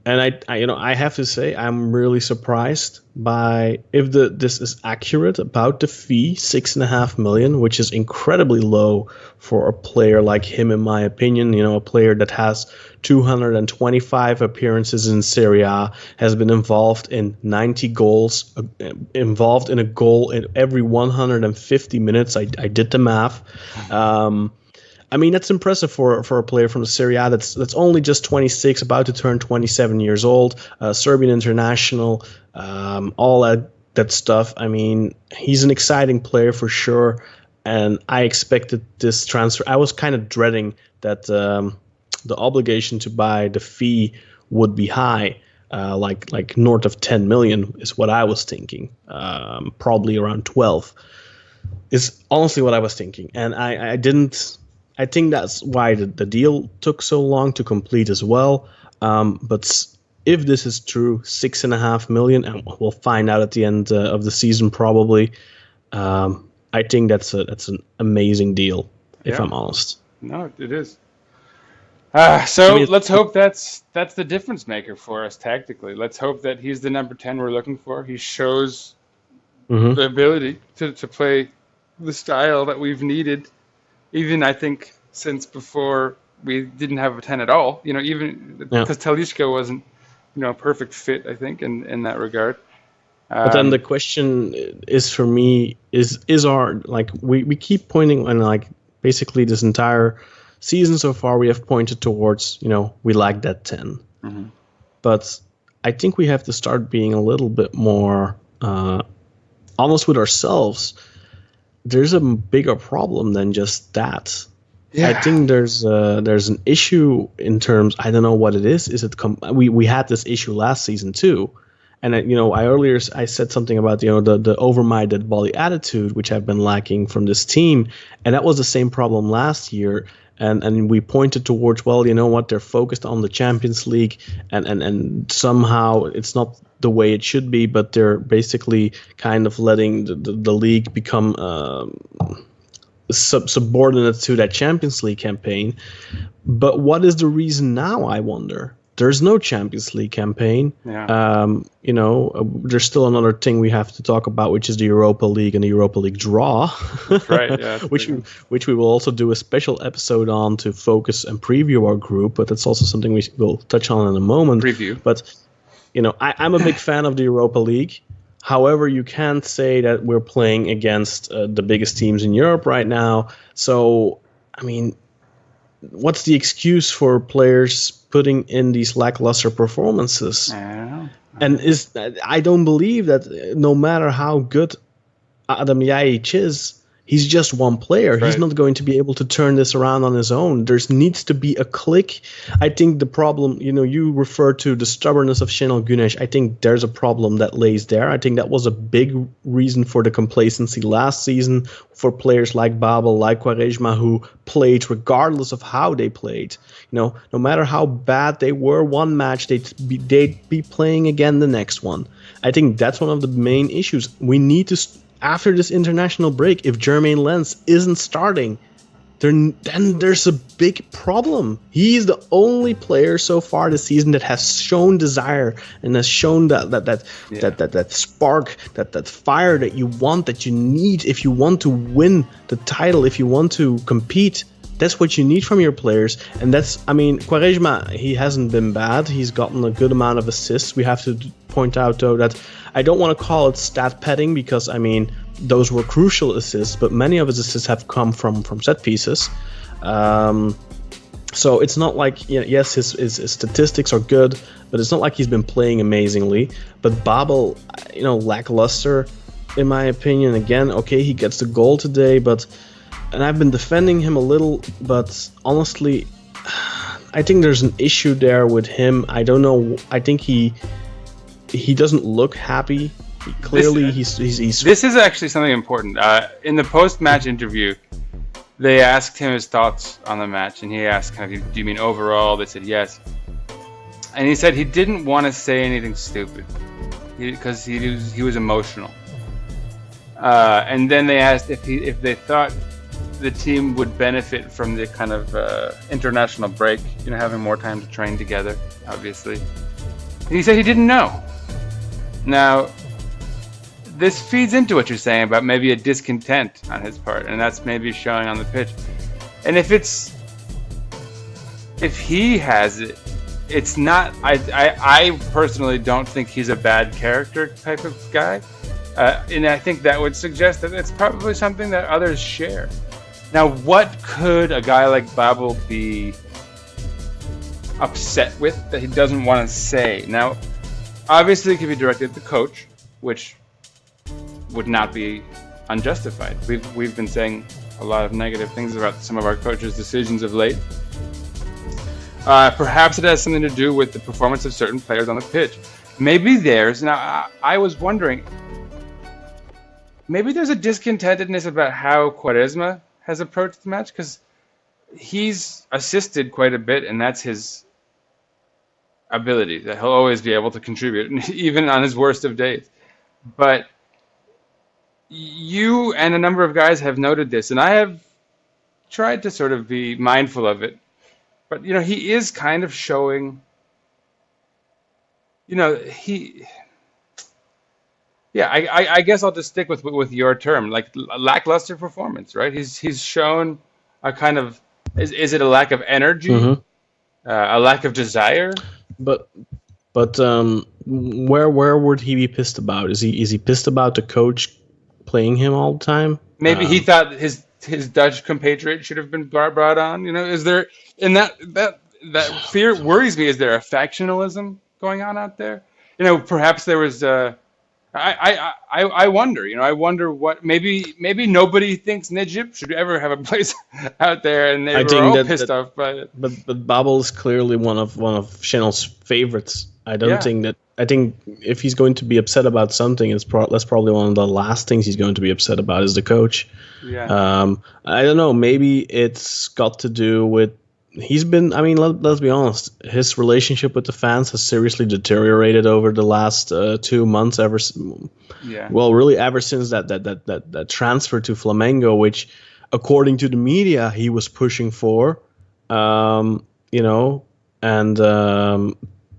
And I have to say, I'm really surprised by if this is accurate about the fee, 6.5 million, which is incredibly low for a player like him, in my opinion. A player that has 225 appearances in Serie A, has been involved in 90 goals, involved in a goal in every 150 minutes. I did the math. I mean, that's impressive for a player from the Serie A that's only just 26, about to turn 27 years old, Serbian international, all that stuff. I mean, he's an exciting player for sure, and I expected this transfer. I was kind of dreading that the obligation to buy, the fee would be high, like north of 10 million is what I was thinking, probably around 12 is honestly what I was thinking, and I didn't. I think that's why the deal took so long to complete as well. But if this is true, 6.5 million, and we'll find out at the end of the season probably. I think that's an amazing deal, if I'm honest. No, it is. So let's hope that's the difference maker for us tactically. Let's hope that he's the number 10 we're looking for. He shows the ability to play the style that we've needed. Even I think since before we didn't have a 10 at all, even because Talisca wasn't, a perfect fit, I think, in that regard. But then the question is for me is our, like, we keep pointing, and like basically this entire season so far we have pointed towards, we lack that 10. Mm-hmm. But I think we have to start being a little bit more honest with ourselves. There's a bigger problem than just that. Yeah. I think there's an issue in terms. I don't know what it is. Is it we had this issue last season too, and I said something about the over my dead body attitude, which I've been lacking from this team, and that was the same problem last year. And we pointed towards, well, you know what, they're focused on the Champions League, and somehow it's not the way it should be, but they're basically kind of letting the league become subordinate to that Champions League campaign. But what is the reason now, I wonder? There's no Champions League campaign. Yeah. There's still another thing we have to talk about, which is the Europa League and the Europa League draw. That's right. Yeah. which we will also do a special episode on to focus and preview our group. But that's also something we will touch on in a moment. Preview. But I'm a big fan of the Europa League. However, you can't say that we're playing against the biggest teams in Europe right now. So, I mean, what's the excuse for players putting in these lackluster performances? And I don't believe that no matter how good Adem Ljajic is, He's just one player. He's Right. not going to be able to turn this around on his own. There needs to be a click. I think the problem, you refer to the stubbornness of Şenol Güneş. I think there's a problem that lays there. I think that was a big reason for the complacency last season for players like Babel, like Quaresma, who played regardless of how they played. No matter how bad they were one match, they'd be playing again the next one. I think that's one of the main issues. We need to, after this international break, if Jermaine Lens isn't starting, then there's a big problem. He's the only player so far this season that has shown desire and has shown that spark, that fire that you want, that you need if you want to win the title, if you want to compete. That's what you need from your players. And Quaresma, he hasn't been bad. He's gotten a good amount of assists. We have to point out, though, that I don't want to call it stat padding because, those were crucial assists, but many of his assists have come from set pieces. So it's not like, yes, his statistics are good, but it's not like he's been playing amazingly. But Babel, lackluster, in my opinion. Again, okay, he gets the goal today, and I've been defending him a little, but honestly, I think there's an issue there with him. I don't know. I think he doesn't look happy. Clearly, he's. This is actually something important. In the post-match interview, they asked him his thoughts on the match, and he asked, "Do you mean overall?" They said yes, and he said he didn't want to say anything stupid because he was emotional. And then they asked if they thought the team would benefit from the kind of international break, having more time to train together, obviously. And he said he didn't know. Now, this feeds into what you're saying about maybe a discontent on his part, and that's maybe showing on the pitch. And if he has it, it's not. I personally don't think he's a bad character type of guy, and I think that would suggest that it's probably something that others share. Now, what could a guy like Babel be upset with that he doesn't want to say? Now, obviously, it could be directed at the coach, which would not be unjustified. We've been saying a lot of negative things about some of our coaches' decisions of late. Perhaps it has something to do with the performance of certain players on the pitch. Maybe now I was wondering, maybe there's a discontentedness about how Quaresma has approached the match, because he's assisted quite a bit, and that's his ability, that he'll always be able to contribute, even on his worst of days. But you and a number of guys have noted this, and I have tried to sort of be mindful of it. But, he is kind of showing, I guess I'll just stick with your term, like lackluster performance, right? He's shown a kind of, is it a lack of energy, a lack of desire? But where would he be pissed about? Is he pissed about the coach playing him all the time? Maybe he thought his Dutch compatriot should have been brought on. Is there, and that fear worries me. Is there a factionalism going on out there? Perhaps there was. I wonder. I wonder what. Maybe nobody thinks Necip should ever have a place out there, and they were all pissed off by it. But Babel is clearly one of Şenol's favorites. I don't think that. I think if he's going to be upset about something, that's probably one of the last things he's going to be upset about is the coach. Yeah. I don't know. Maybe it's got to do with he's been. Let's be honest. His relationship with the fans has seriously deteriorated over the last 2 months. Ever since that transfer to Flamengo, which, according to the media, he was pushing for.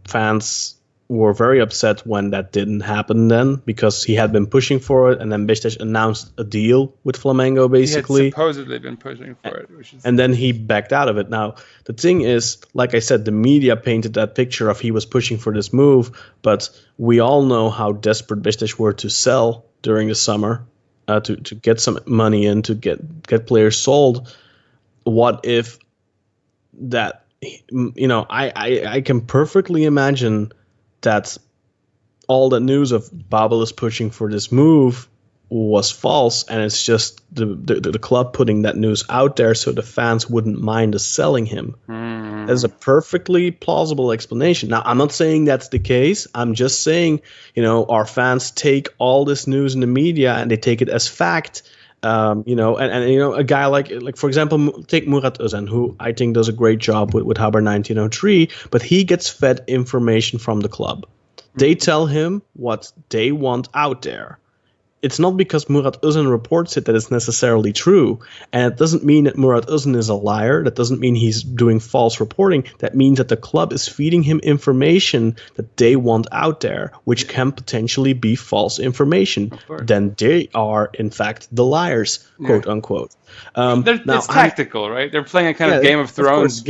Fans were very upset when that didn't happen then, because he had been pushing for it, and then Beşiktaş announced a deal with Flamengo, basically. He had supposedly been pushing for it. And then he backed out of it. Now, the thing is, like I said, the media painted that picture of he was pushing for this move, but we all know how desperate Beşiktaş were to sell during the summer, to get some money in, to get players sold. What if that, I can perfectly imagine that all the news of Babel is pushing for this move was false, and it's just the club putting that news out there so the fans wouldn't mind us selling him. That's a perfectly plausible explanation. Now, I'm not saying that's the case. I'm just saying, our fans take all this news in the media and they take it as fact. And a guy like for example, take Murat Özcan, who I think does a great job with Haber 1903, but he gets fed information from the club. They tell him what they want out there. It's not because Murat Özcan reports it that it's necessarily true. And it doesn't mean that Murat Özcan is a liar. That doesn't mean he's doing false reporting. That means that the club is feeding him information that they want out there, which can potentially be false information. Then they are, in fact, the liars, quote unquote. It's tactical, right? They're playing a kind of Game of Thrones,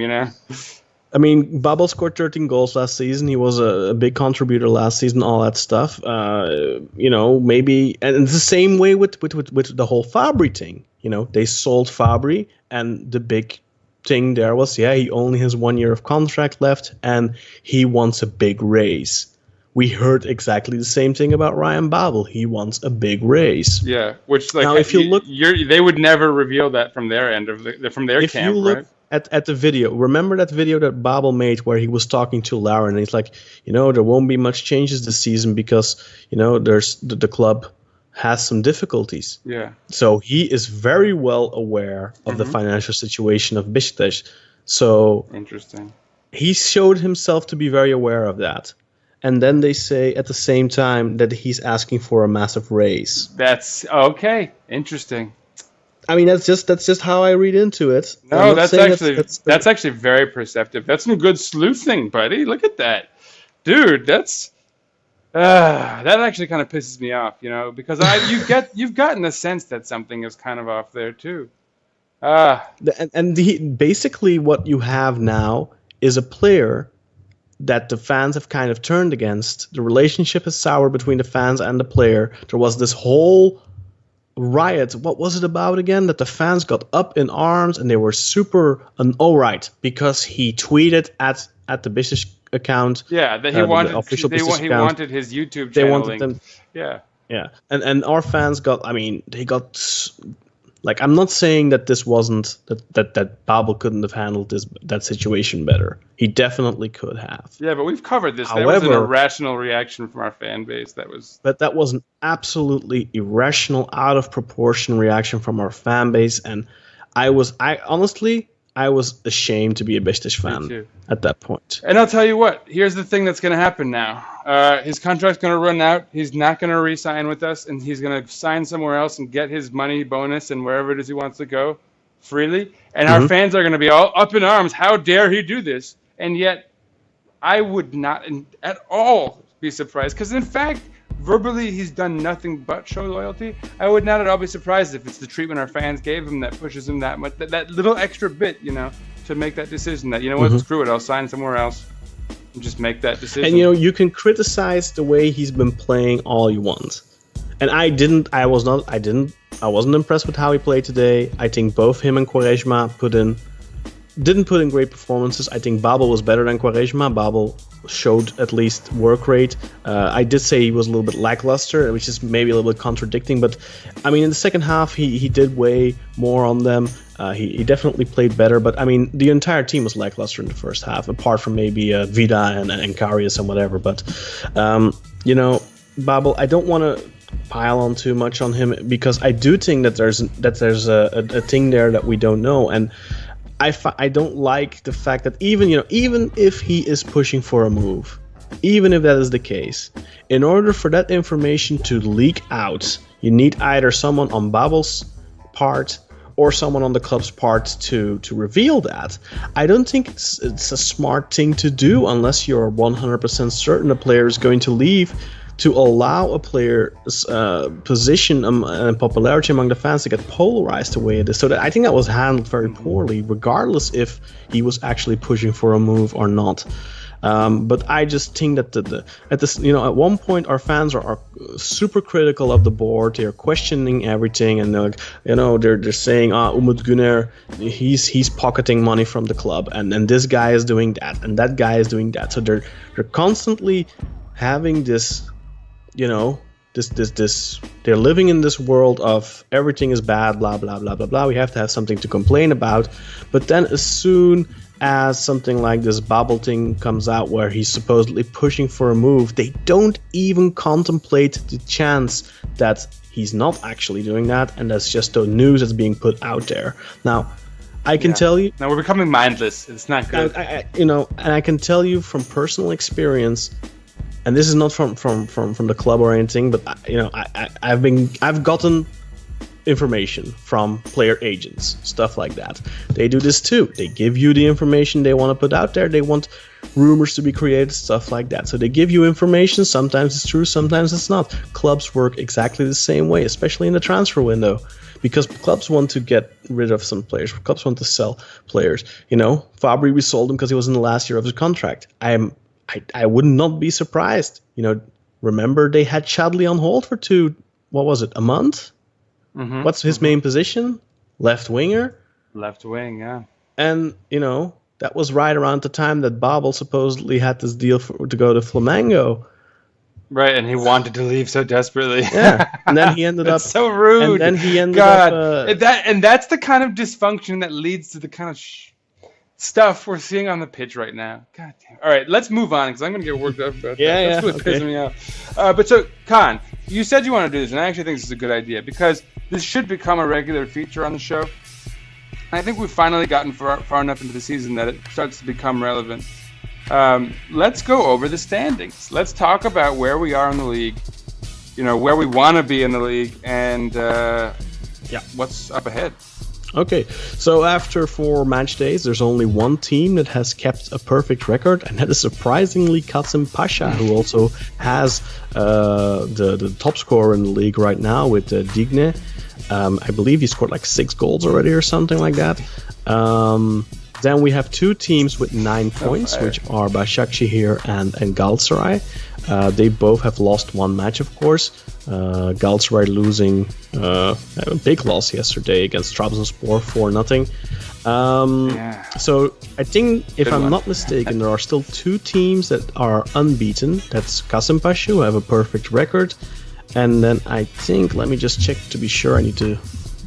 I mean, Babel scored 13 goals last season. He was a big contributor last season, all that stuff. Maybe, and it's the same way with the whole Fabry thing. They sold Fabry, and the big thing there was, he only has 1 year of contract left, and he wants a big raise. We heard exactly the same thing about Ryan Babel. He wants a big raise. Yeah, which now, if you look, they would never reveal that from their end from their camp, you look, right? At the video, remember that video that Babel made where he was talking to Lauren, and he's like, there won't be much changes this season because there's the club has some difficulties. Yeah. So he is very well aware of the financial situation of Beşiktaş. So interesting. He showed himself to be very aware of that. And then they say at the same time that he's asking for a massive raise. That's okay. Interesting. I mean, that's just how I read into it. No, that's actually very perceptive. That's some good sleuthing, buddy. Look at that, dude. That's that actually kind of pisses me off, because you've gotten the sense that something is kind of off there too. Basically what you have now is a player that the fans have kind of turned against. The relationship is sour between the fans and the player. There was this whole riot. What was it about again? That the fans got up in arms and they were super alright because he tweeted at the Beşiktaş account. Yeah, that he wanted. He wanted his YouTube channel. They wanted them. Yeah. Yeah, and our fans got. I mean, they got. Like, I'm not saying that this wasn't that Babel couldn't have handled that situation better. He definitely could have. Yeah, but we've covered this. However, there was an irrational reaction from our fan base. But that was an absolutely irrational, out of proportion reaction from our fan base, and I was ashamed to be a Beşiktaş fan at that point. And I'll tell you what. Here's the thing that's going to happen now. His contract's going to run out. He's not going to re-sign with us, and he's going to sign somewhere else and get his money bonus and wherever it is he wants to go freely. And our fans are going to be all up in arms. How dare he do this? And yet, I would not at all be surprised, because in fact, verbally, he's done nothing but show loyalty. I would not at all be surprised if it's the treatment our fans gave him that pushes him that much, that little extra bit, to make that decision. That what, screw it, I'll sign somewhere else and just make that decision. And you can criticize the way he's been playing all you want. And I wasn't impressed with how he played today. I think both him and Quaresma didn't put in great performances. I think Babel was better than Quaresma. Babel showed at least work rate. I did say he was a little bit lackluster, which is maybe a little bit contradicting, but I mean, in the second half, he did way more on them. He definitely played better, but I mean, the entire team was lackluster in the first half, apart from maybe Vida and Karius and whatever. But, Babel, I don't want to pile on too much on him, because I do think that there's a thing there that we don't know. And I don't like the fact that even if he is pushing for a move, even if that is the case, in order for that information to leak out, you need either someone on Babel's part or someone on the club's part to reveal that. I don't think it's a smart thing to do unless you're 100% certain a player is going to leave, to allow a player's position and popularity among the fans to get polarized the way it is. So I think that was handled very poorly, regardless if he was actually pushing for a move or not. But I just think that at one point our fans are super critical of the board. They're questioning everything, and they're saying, Umut Güner, he's pocketing money from the club, and this guy is doing that, and that guy is doing that. So they're constantly having this this they're living in this world of everything is bad, blah blah blah blah blah. We have to have something to complain about. But then as soon as something like this Babel thing comes out where he's supposedly pushing for a move, they don't even contemplate the chance that he's not actually doing that, and that's just the news that's being put out there. Now, I can tell you... Now we're becoming mindless. It's not good. And I can tell you from personal experience, and this is not from the club or anything, but I've gotten information from player agents, stuff like that. They do this too. They give you the information they want to put out there. They want rumors to be created, stuff like that. So they give you information. Sometimes it's true, sometimes it's not. Clubs work exactly the same way, especially in the transfer window, because clubs want to get rid of some players. Clubs want to sell players. Fabry, we sold him because he was in the last year of his contract. I would not be surprised. Remember they had Chadley on hold for a month? Mm-hmm. What's his main position? Left winger. Left wing, yeah. And that was right around the time that Babel supposedly had this deal to go to Flamengo. Right, and he wanted to leave so desperately. Yeah, and then he ended up so rude. And then he ended up. That's the kind of dysfunction that leads to the kind of stuff we're seeing on the pitch right now. God damn. All right, let's move on because I'm going to get worked up about that. That's really pissing me off. But so, Khan, you said you want to do this, and I actually think this is a good idea because this should become a regular feature on the show. And I think we've finally gotten far enough into the season that it starts to become relevant. Let's go over the standings. Let's talk about where we are in the league, where we want to be in the league, and what's up ahead. Okay, so after 4 match days, there's only one team that has kept a perfect record, and that is surprisingly Kasim Pasha, who also has the top scorer in the league right now with Digne. I believe he scored like 6 goals already or something like that. Then we have 2 teams with 9 points, which are Başakşehir and Galatasaray. They both have lost 1 match, of course. Galatasaray losing a big loss yesterday against Trabzonspor 4-0. So I think, if I'm not mistaken, there are still 2 teams that are unbeaten. That's Kasımpaşa, who have a perfect record. And then I think, let me just check to be sure, I need to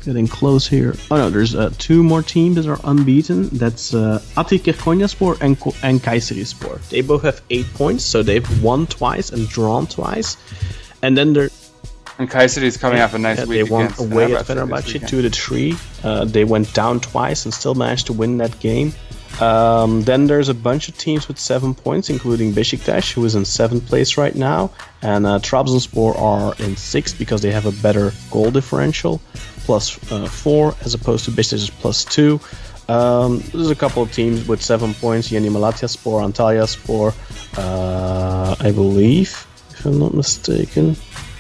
getting close here. Oh no, there's 2 more teams that are unbeaten. That's Atik Konyaspor and Kayserispor. They both have 8 points, so they've won twice and drawn twice. And then And Kayseri's coming off a nice week. They won away at Fenerbahce 2-3. They went down twice and still managed to win that game. Then there's a bunch of teams with 7 points, including Beşiktaş, who is in 7th place right now, and Trabzonspor are in 6th because they have a better goal differential, +4, as opposed to Beşiktaş's +2. There's a couple of teams with 7 points: Yeni Malatyaspor, Antalyaspor, I believe, if I'm not mistaken.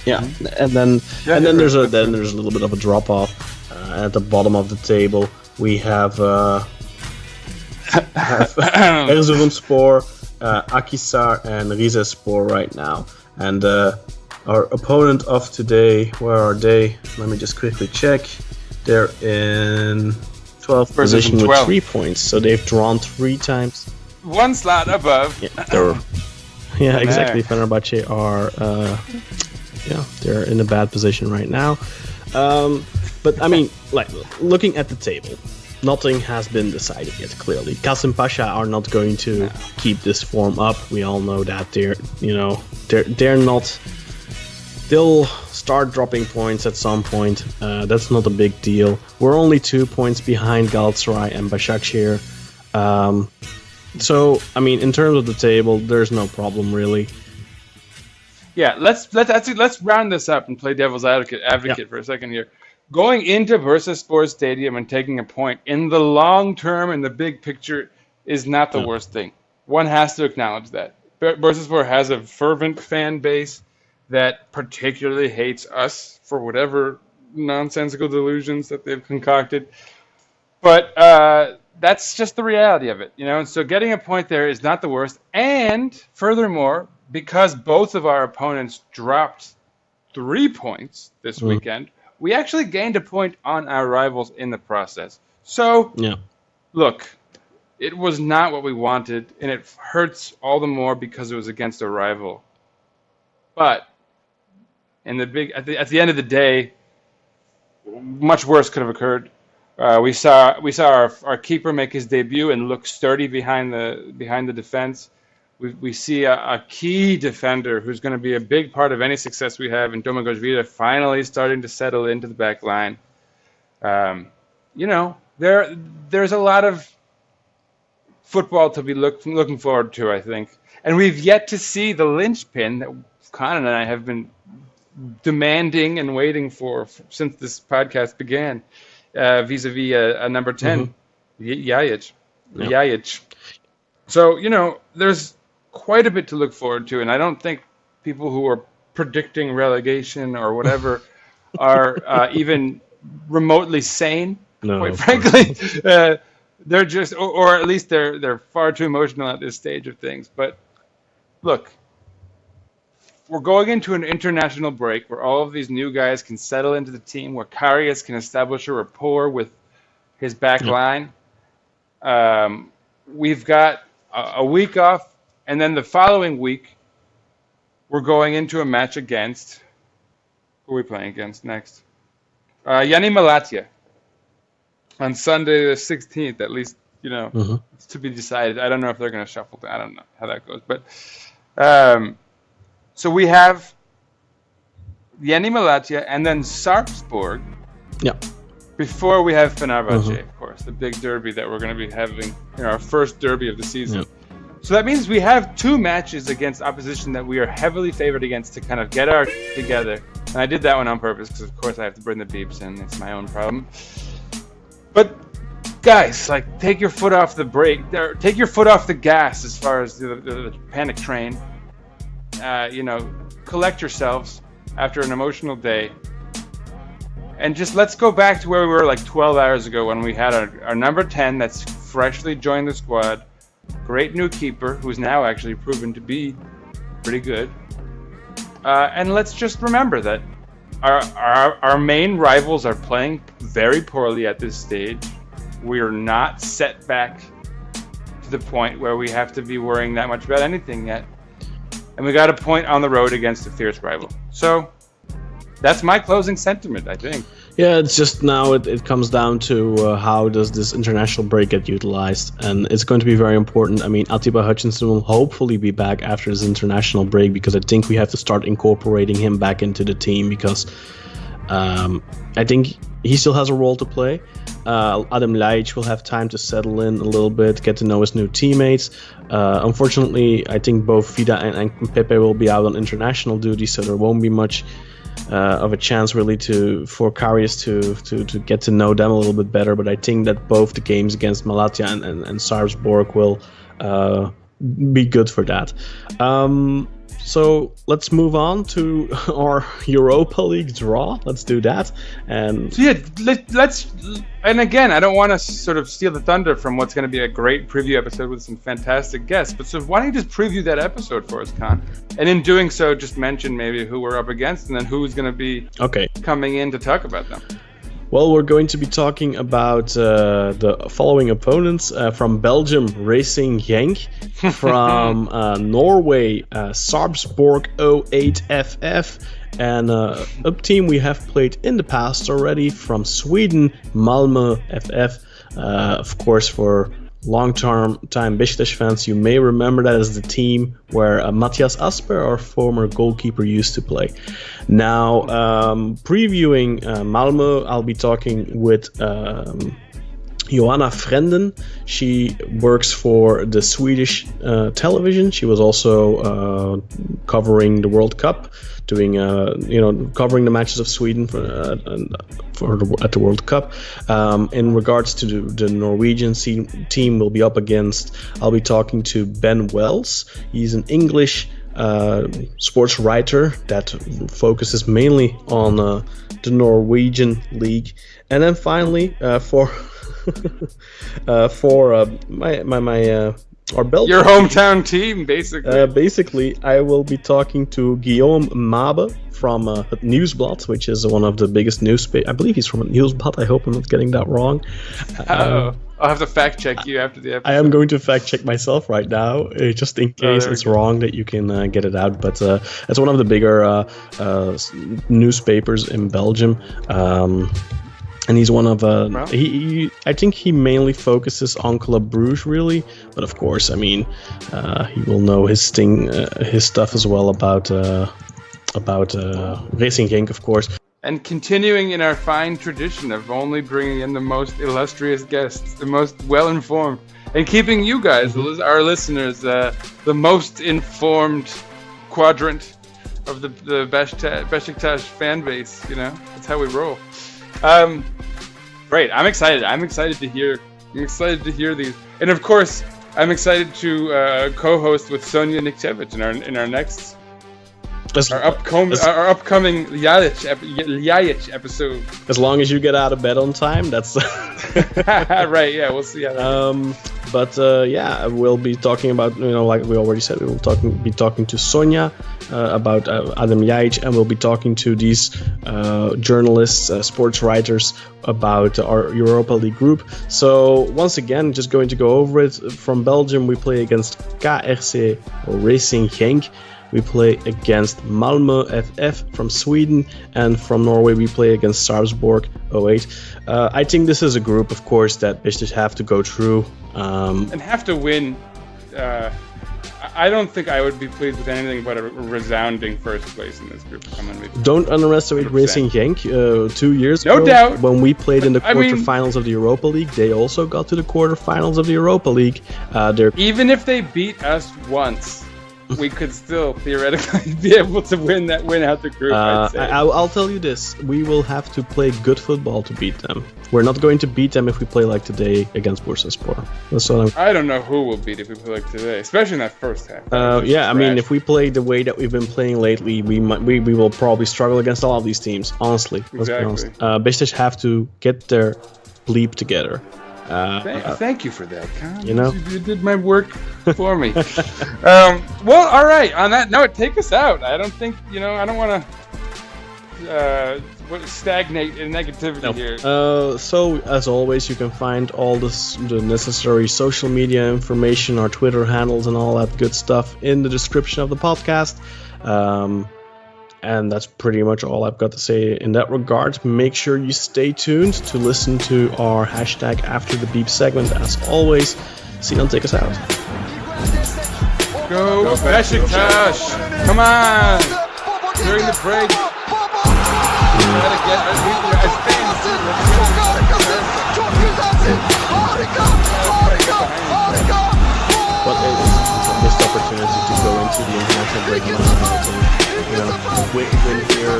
Yeah, and then there's a little bit of a drop off at the bottom of the table. We have Erzurumspor, Akhisar, and Rizespor right now. And our opponent of today, where are they? Let me just quickly check. They're in 12th position with 3 points, so they've drawn 3 times. 1 slot above. Yeah, exactly. Fenerbahce are, they're in a bad position right now. But I mean, like, looking at the table, nothing has been decided yet, clearly. Kasim Pasha are not going to keep this form up. We all know that they're not. They'll start dropping points at some point. That's not a big deal. We're only 2 points behind Galatasaray and Başakşehir. So, I mean, in terms of the table, there's no problem really. Yeah, let's round this up and play devil's advocate for a second here. Going into Bursaspor Stadium and taking a point in the long term, in the big picture, is not the worst thing. One has to acknowledge that. Bursaspor has a fervent fan base that particularly hates us for whatever nonsensical delusions that they've concocted. But that's just the reality of it, And so getting a point there is not the worst. And furthermore, because both of our opponents dropped 3 points this weekend, we actually gained a point on our rivals in the process. So, look, it was not what we wanted, and it hurts all the more because it was against a rival. But And at the end of the day, much worse could have occurred. We saw our keeper make his debut and look sturdy behind the defense. We see a key defender who's going to be a big part of any success we have in Domagoj Vida finally starting to settle into the back line. There's a lot of football to be looking forward to, I think. And we've yet to see the linchpin that Con and I have been demanding and waiting for since this podcast began, vis-a-vis a number 10, Ljajic. Ljajic. So, there's quite a bit to look forward to, and I don't think people who are predicting relegation or whatever are even remotely sane. No, quite frankly. They're just, or at least they're far too emotional at this stage of things. But look, we're going into an international break where all of these new guys can settle into the team, where Karius can establish a rapport with his back line. We've got a week off, and then the following week, we're going into a match against, who are we playing against next? Yanni Malatya. On Sunday the 16th, at least, it's to be decided. I don't know if they're going to shuffle. I don't know how that goes. But so we have Yanni Malatya and then Sarpsborg. Yeah. Before we have Fenerbahce, of course, the big derby that we're going to be having, our first derby of the season. Yeah. So that means we have 2 matches against opposition that we are heavily favored against to kind of get our together. And I did that one on purpose because, of course, I have to bring the beeps in. It's my own problem. But guys, take your foot off the brake. Take your foot off the gas as far as the panic train. Collect yourselves after an emotional day, and just let's go back to where we were 12 hours ago when we had our number 10 that's freshly joined the squad. Great new keeper who's now actually proven to be pretty good. And let's just remember that our main rivals are playing very poorly at this stage. We're not set back to the point where we have to be worrying that much about anything yet. And we got a point on the road against a fierce rival. So that's my closing sentiment, I think. Yeah, it's just now it comes down to how does this international break get utilized, and it's going to be very important. I mean, Atiba Hutchinson will hopefully be back after this international break, because I think we have to start incorporating him back into the team, because I think he still has a role to play. Adam Ljajic will have time to settle in a little bit, get to know his new teammates. Unfortunately, I think both Vida and Pepe will be out on international duty, so there won't be much of a chance really for Karius to get to know them a little bit better. But I think that both the games against Malatya and Sarpsborg will be good for that. So let's move on to our Europa League draw. Let's do that. And so let's. And again, I don't want to sort of steal the thunder from what's going to be a great preview episode with some fantastic guests. But so why don't you just preview that episode for us, Con? And in doing so, just mention maybe who we're up against and then who's going to be coming in to talk about them. Well, we're going to be talking about the following opponents. From Belgium, Racing Genk. From Norway, Sarpsborg 08FF. And a team we have played in the past already. From Sweden, Malmö FF. Of course, for long-time Besiktas fans, you may remember that as the team where Matthias Asper, our former goalkeeper, used to play. Now, previewing Malmö, I'll be talking with Johanna Frenden. She works for the Swedish television. She was also covering the World Cup, doing covering the matches of Sweden at the World Cup. In regards to the Norwegian team we'll be up against, I'll be talking to Ben Wells. He's an English sports writer that focuses mainly on the Norwegian league. And then finally, for my Or Belgium. Your hometown team, basically. Basically, I will be talking to Guillaume Mabe from Nieuwsblad, which is one of the biggest newspaper. I believe he's from Nieuwsblad. I hope I'm not getting that wrong. I'll have to fact check you after the episode. I am going to fact check myself right now, just in case there we it's go. wrong, that you can get it out. But it's one of the bigger newspapers in Belgium. And he's one of I think he mainly focuses on Club Brugge, really. But of course, I mean, he will know his stuff as well about Racing Genk, of course. And continuing in our fine tradition of only bringing in the most illustrious guests, the most well-informed, and keeping you guys, our listeners, the most informed quadrant of the Besiktas fan base. You know, that's how we roll. Great, I'm excited. I'm excited to hear these, and of course, I'm excited to co-host with Sonia Nikchevich in our next. Our upcoming Ljajic episode. As long as you get out of bed on time, that's right. Yeah, we'll see how that But we'll be talking about, like we already said, we will be talking to Sonia about Adam Ljajic, and we'll be talking to these journalists, sports writers about our Europa League group. So once again, just going to go over it. From Belgium, we play against KRC Racing Genk. We play against Malmö FF from Sweden, and from Norway we play against Sarpsborg 08. I think this is a group, of course, that Besiktas have to go through. And have to win. I don't think I would be pleased with anything but a resounding first place in this group. Don't underestimate 100%. Racing Genk. 2 years No ago, doubt. when we played in the I mean- quarterfinals of the Europa League, they also got to the quarterfinals of the Europa League. Even if they beat us once, we could still theoretically be able to win out the group. I'd say. I'll tell you this: we will have to play good football to beat them. We're not going to beat them if we play like today against Bursaspor. That's what I don't know who will beat if we play like today, especially in that first half. I mean, if we play the way that we've been playing lately, we will probably struggle against all of these teams. Honestly, let's be honest. Besiktas have to get their bleep together. Thank you for that, Con. You did my work for me. Well, all right. On that note, take us out. I don't think I don't want to stagnate in negativity here. So as always, you can find all the necessary social media information, our Twitter handles, and all that good stuff in the description of the podcast. And that's pretty much all I've got to say in that regard. Make sure you stay tuned to listen to our hashtag After the Beep segment. As always, Sinan, take us out. Go Besiktas! Come on! During the break, we gotta get as fans. But it's a missed opportunity to go into the international break and win here,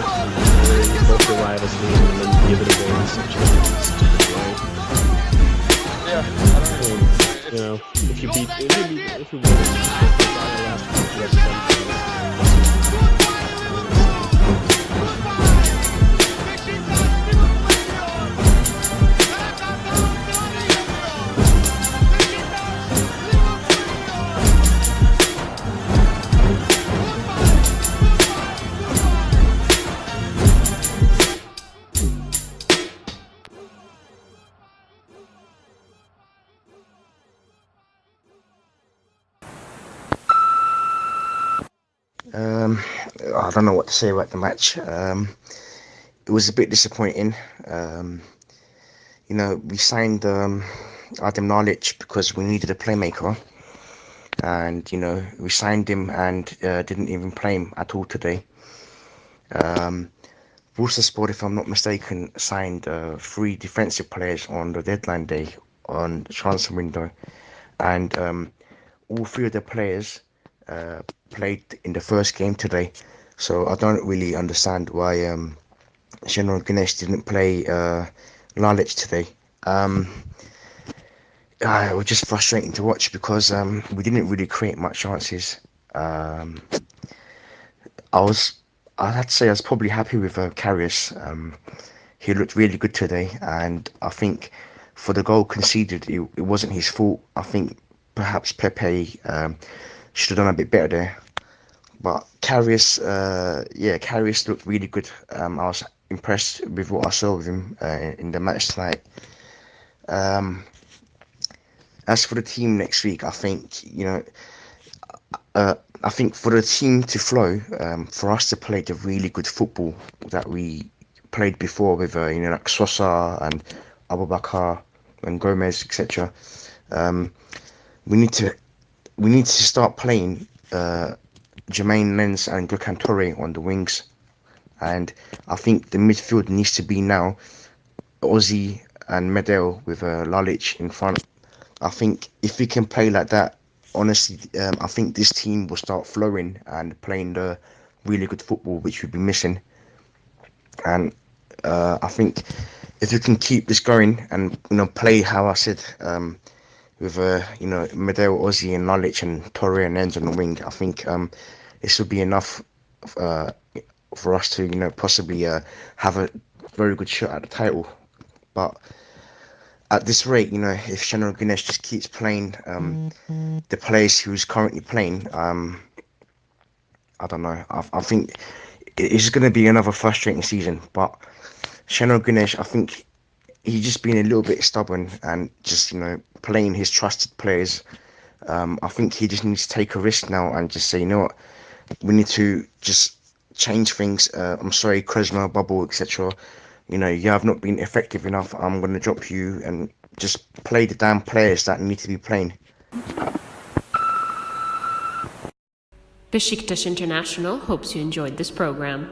both your rivals lead, and then give it away in such a stupid way. Yeah, If you win, last week, I don't know what to say about the match. It was a bit disappointing. We signed Adam Nalic because we needed a playmaker, and we signed him and didn't even play him at all today. Bursaspor, if I'm not mistaken, signed 3 defensive players on the deadline day on the transfer window, and all 3 of the players played in the first game today. So I don't really understand why General Ganesh didn't play Lalic today. It was just frustrating to watch because we didn't really create much chances. I'd have to say I was probably happy with Karius. He looked really good today, and I think for the goal conceded, it wasn't his fault. I think perhaps Pepe should have done a bit better there. But Karius, Karius looked really good. I was impressed with what I saw with him in the match tonight. As for the team next week, I think, I think for the team to flow, for us to play the really good football that we played before with, like Sosa and Abubakar and Gomez, etc. We need to start playing Jermaine Lens and Gökhan Torre on the wings, and I think the midfield needs to be now Ozzy and Medel with Lalic in front. I think if we can play like that, honestly, I think this team will start flowing and playing the really good football which we've been missing. And I think if we can keep this going and play how I said, with Medel, Ozzy and Lalic and Torre and Enz on the wing, I think this will be enough for us to possibly have a very good shot at the title. But at this rate, if Shannon Gunesh just keeps playing the players who's currently playing, I don't know. I think it's going to be another frustrating season. But Shannon Gunesh, I think he's just been a little bit stubborn and just playing his trusted players. I think he just needs to take a risk now and just say, you know what, we need to just change things. I'm sorry, Kresma, Bubble, etc. You have not been effective enough. I'm going to drop you and just play the damn players that need to be playing. Besiktas International hopes you enjoyed this program.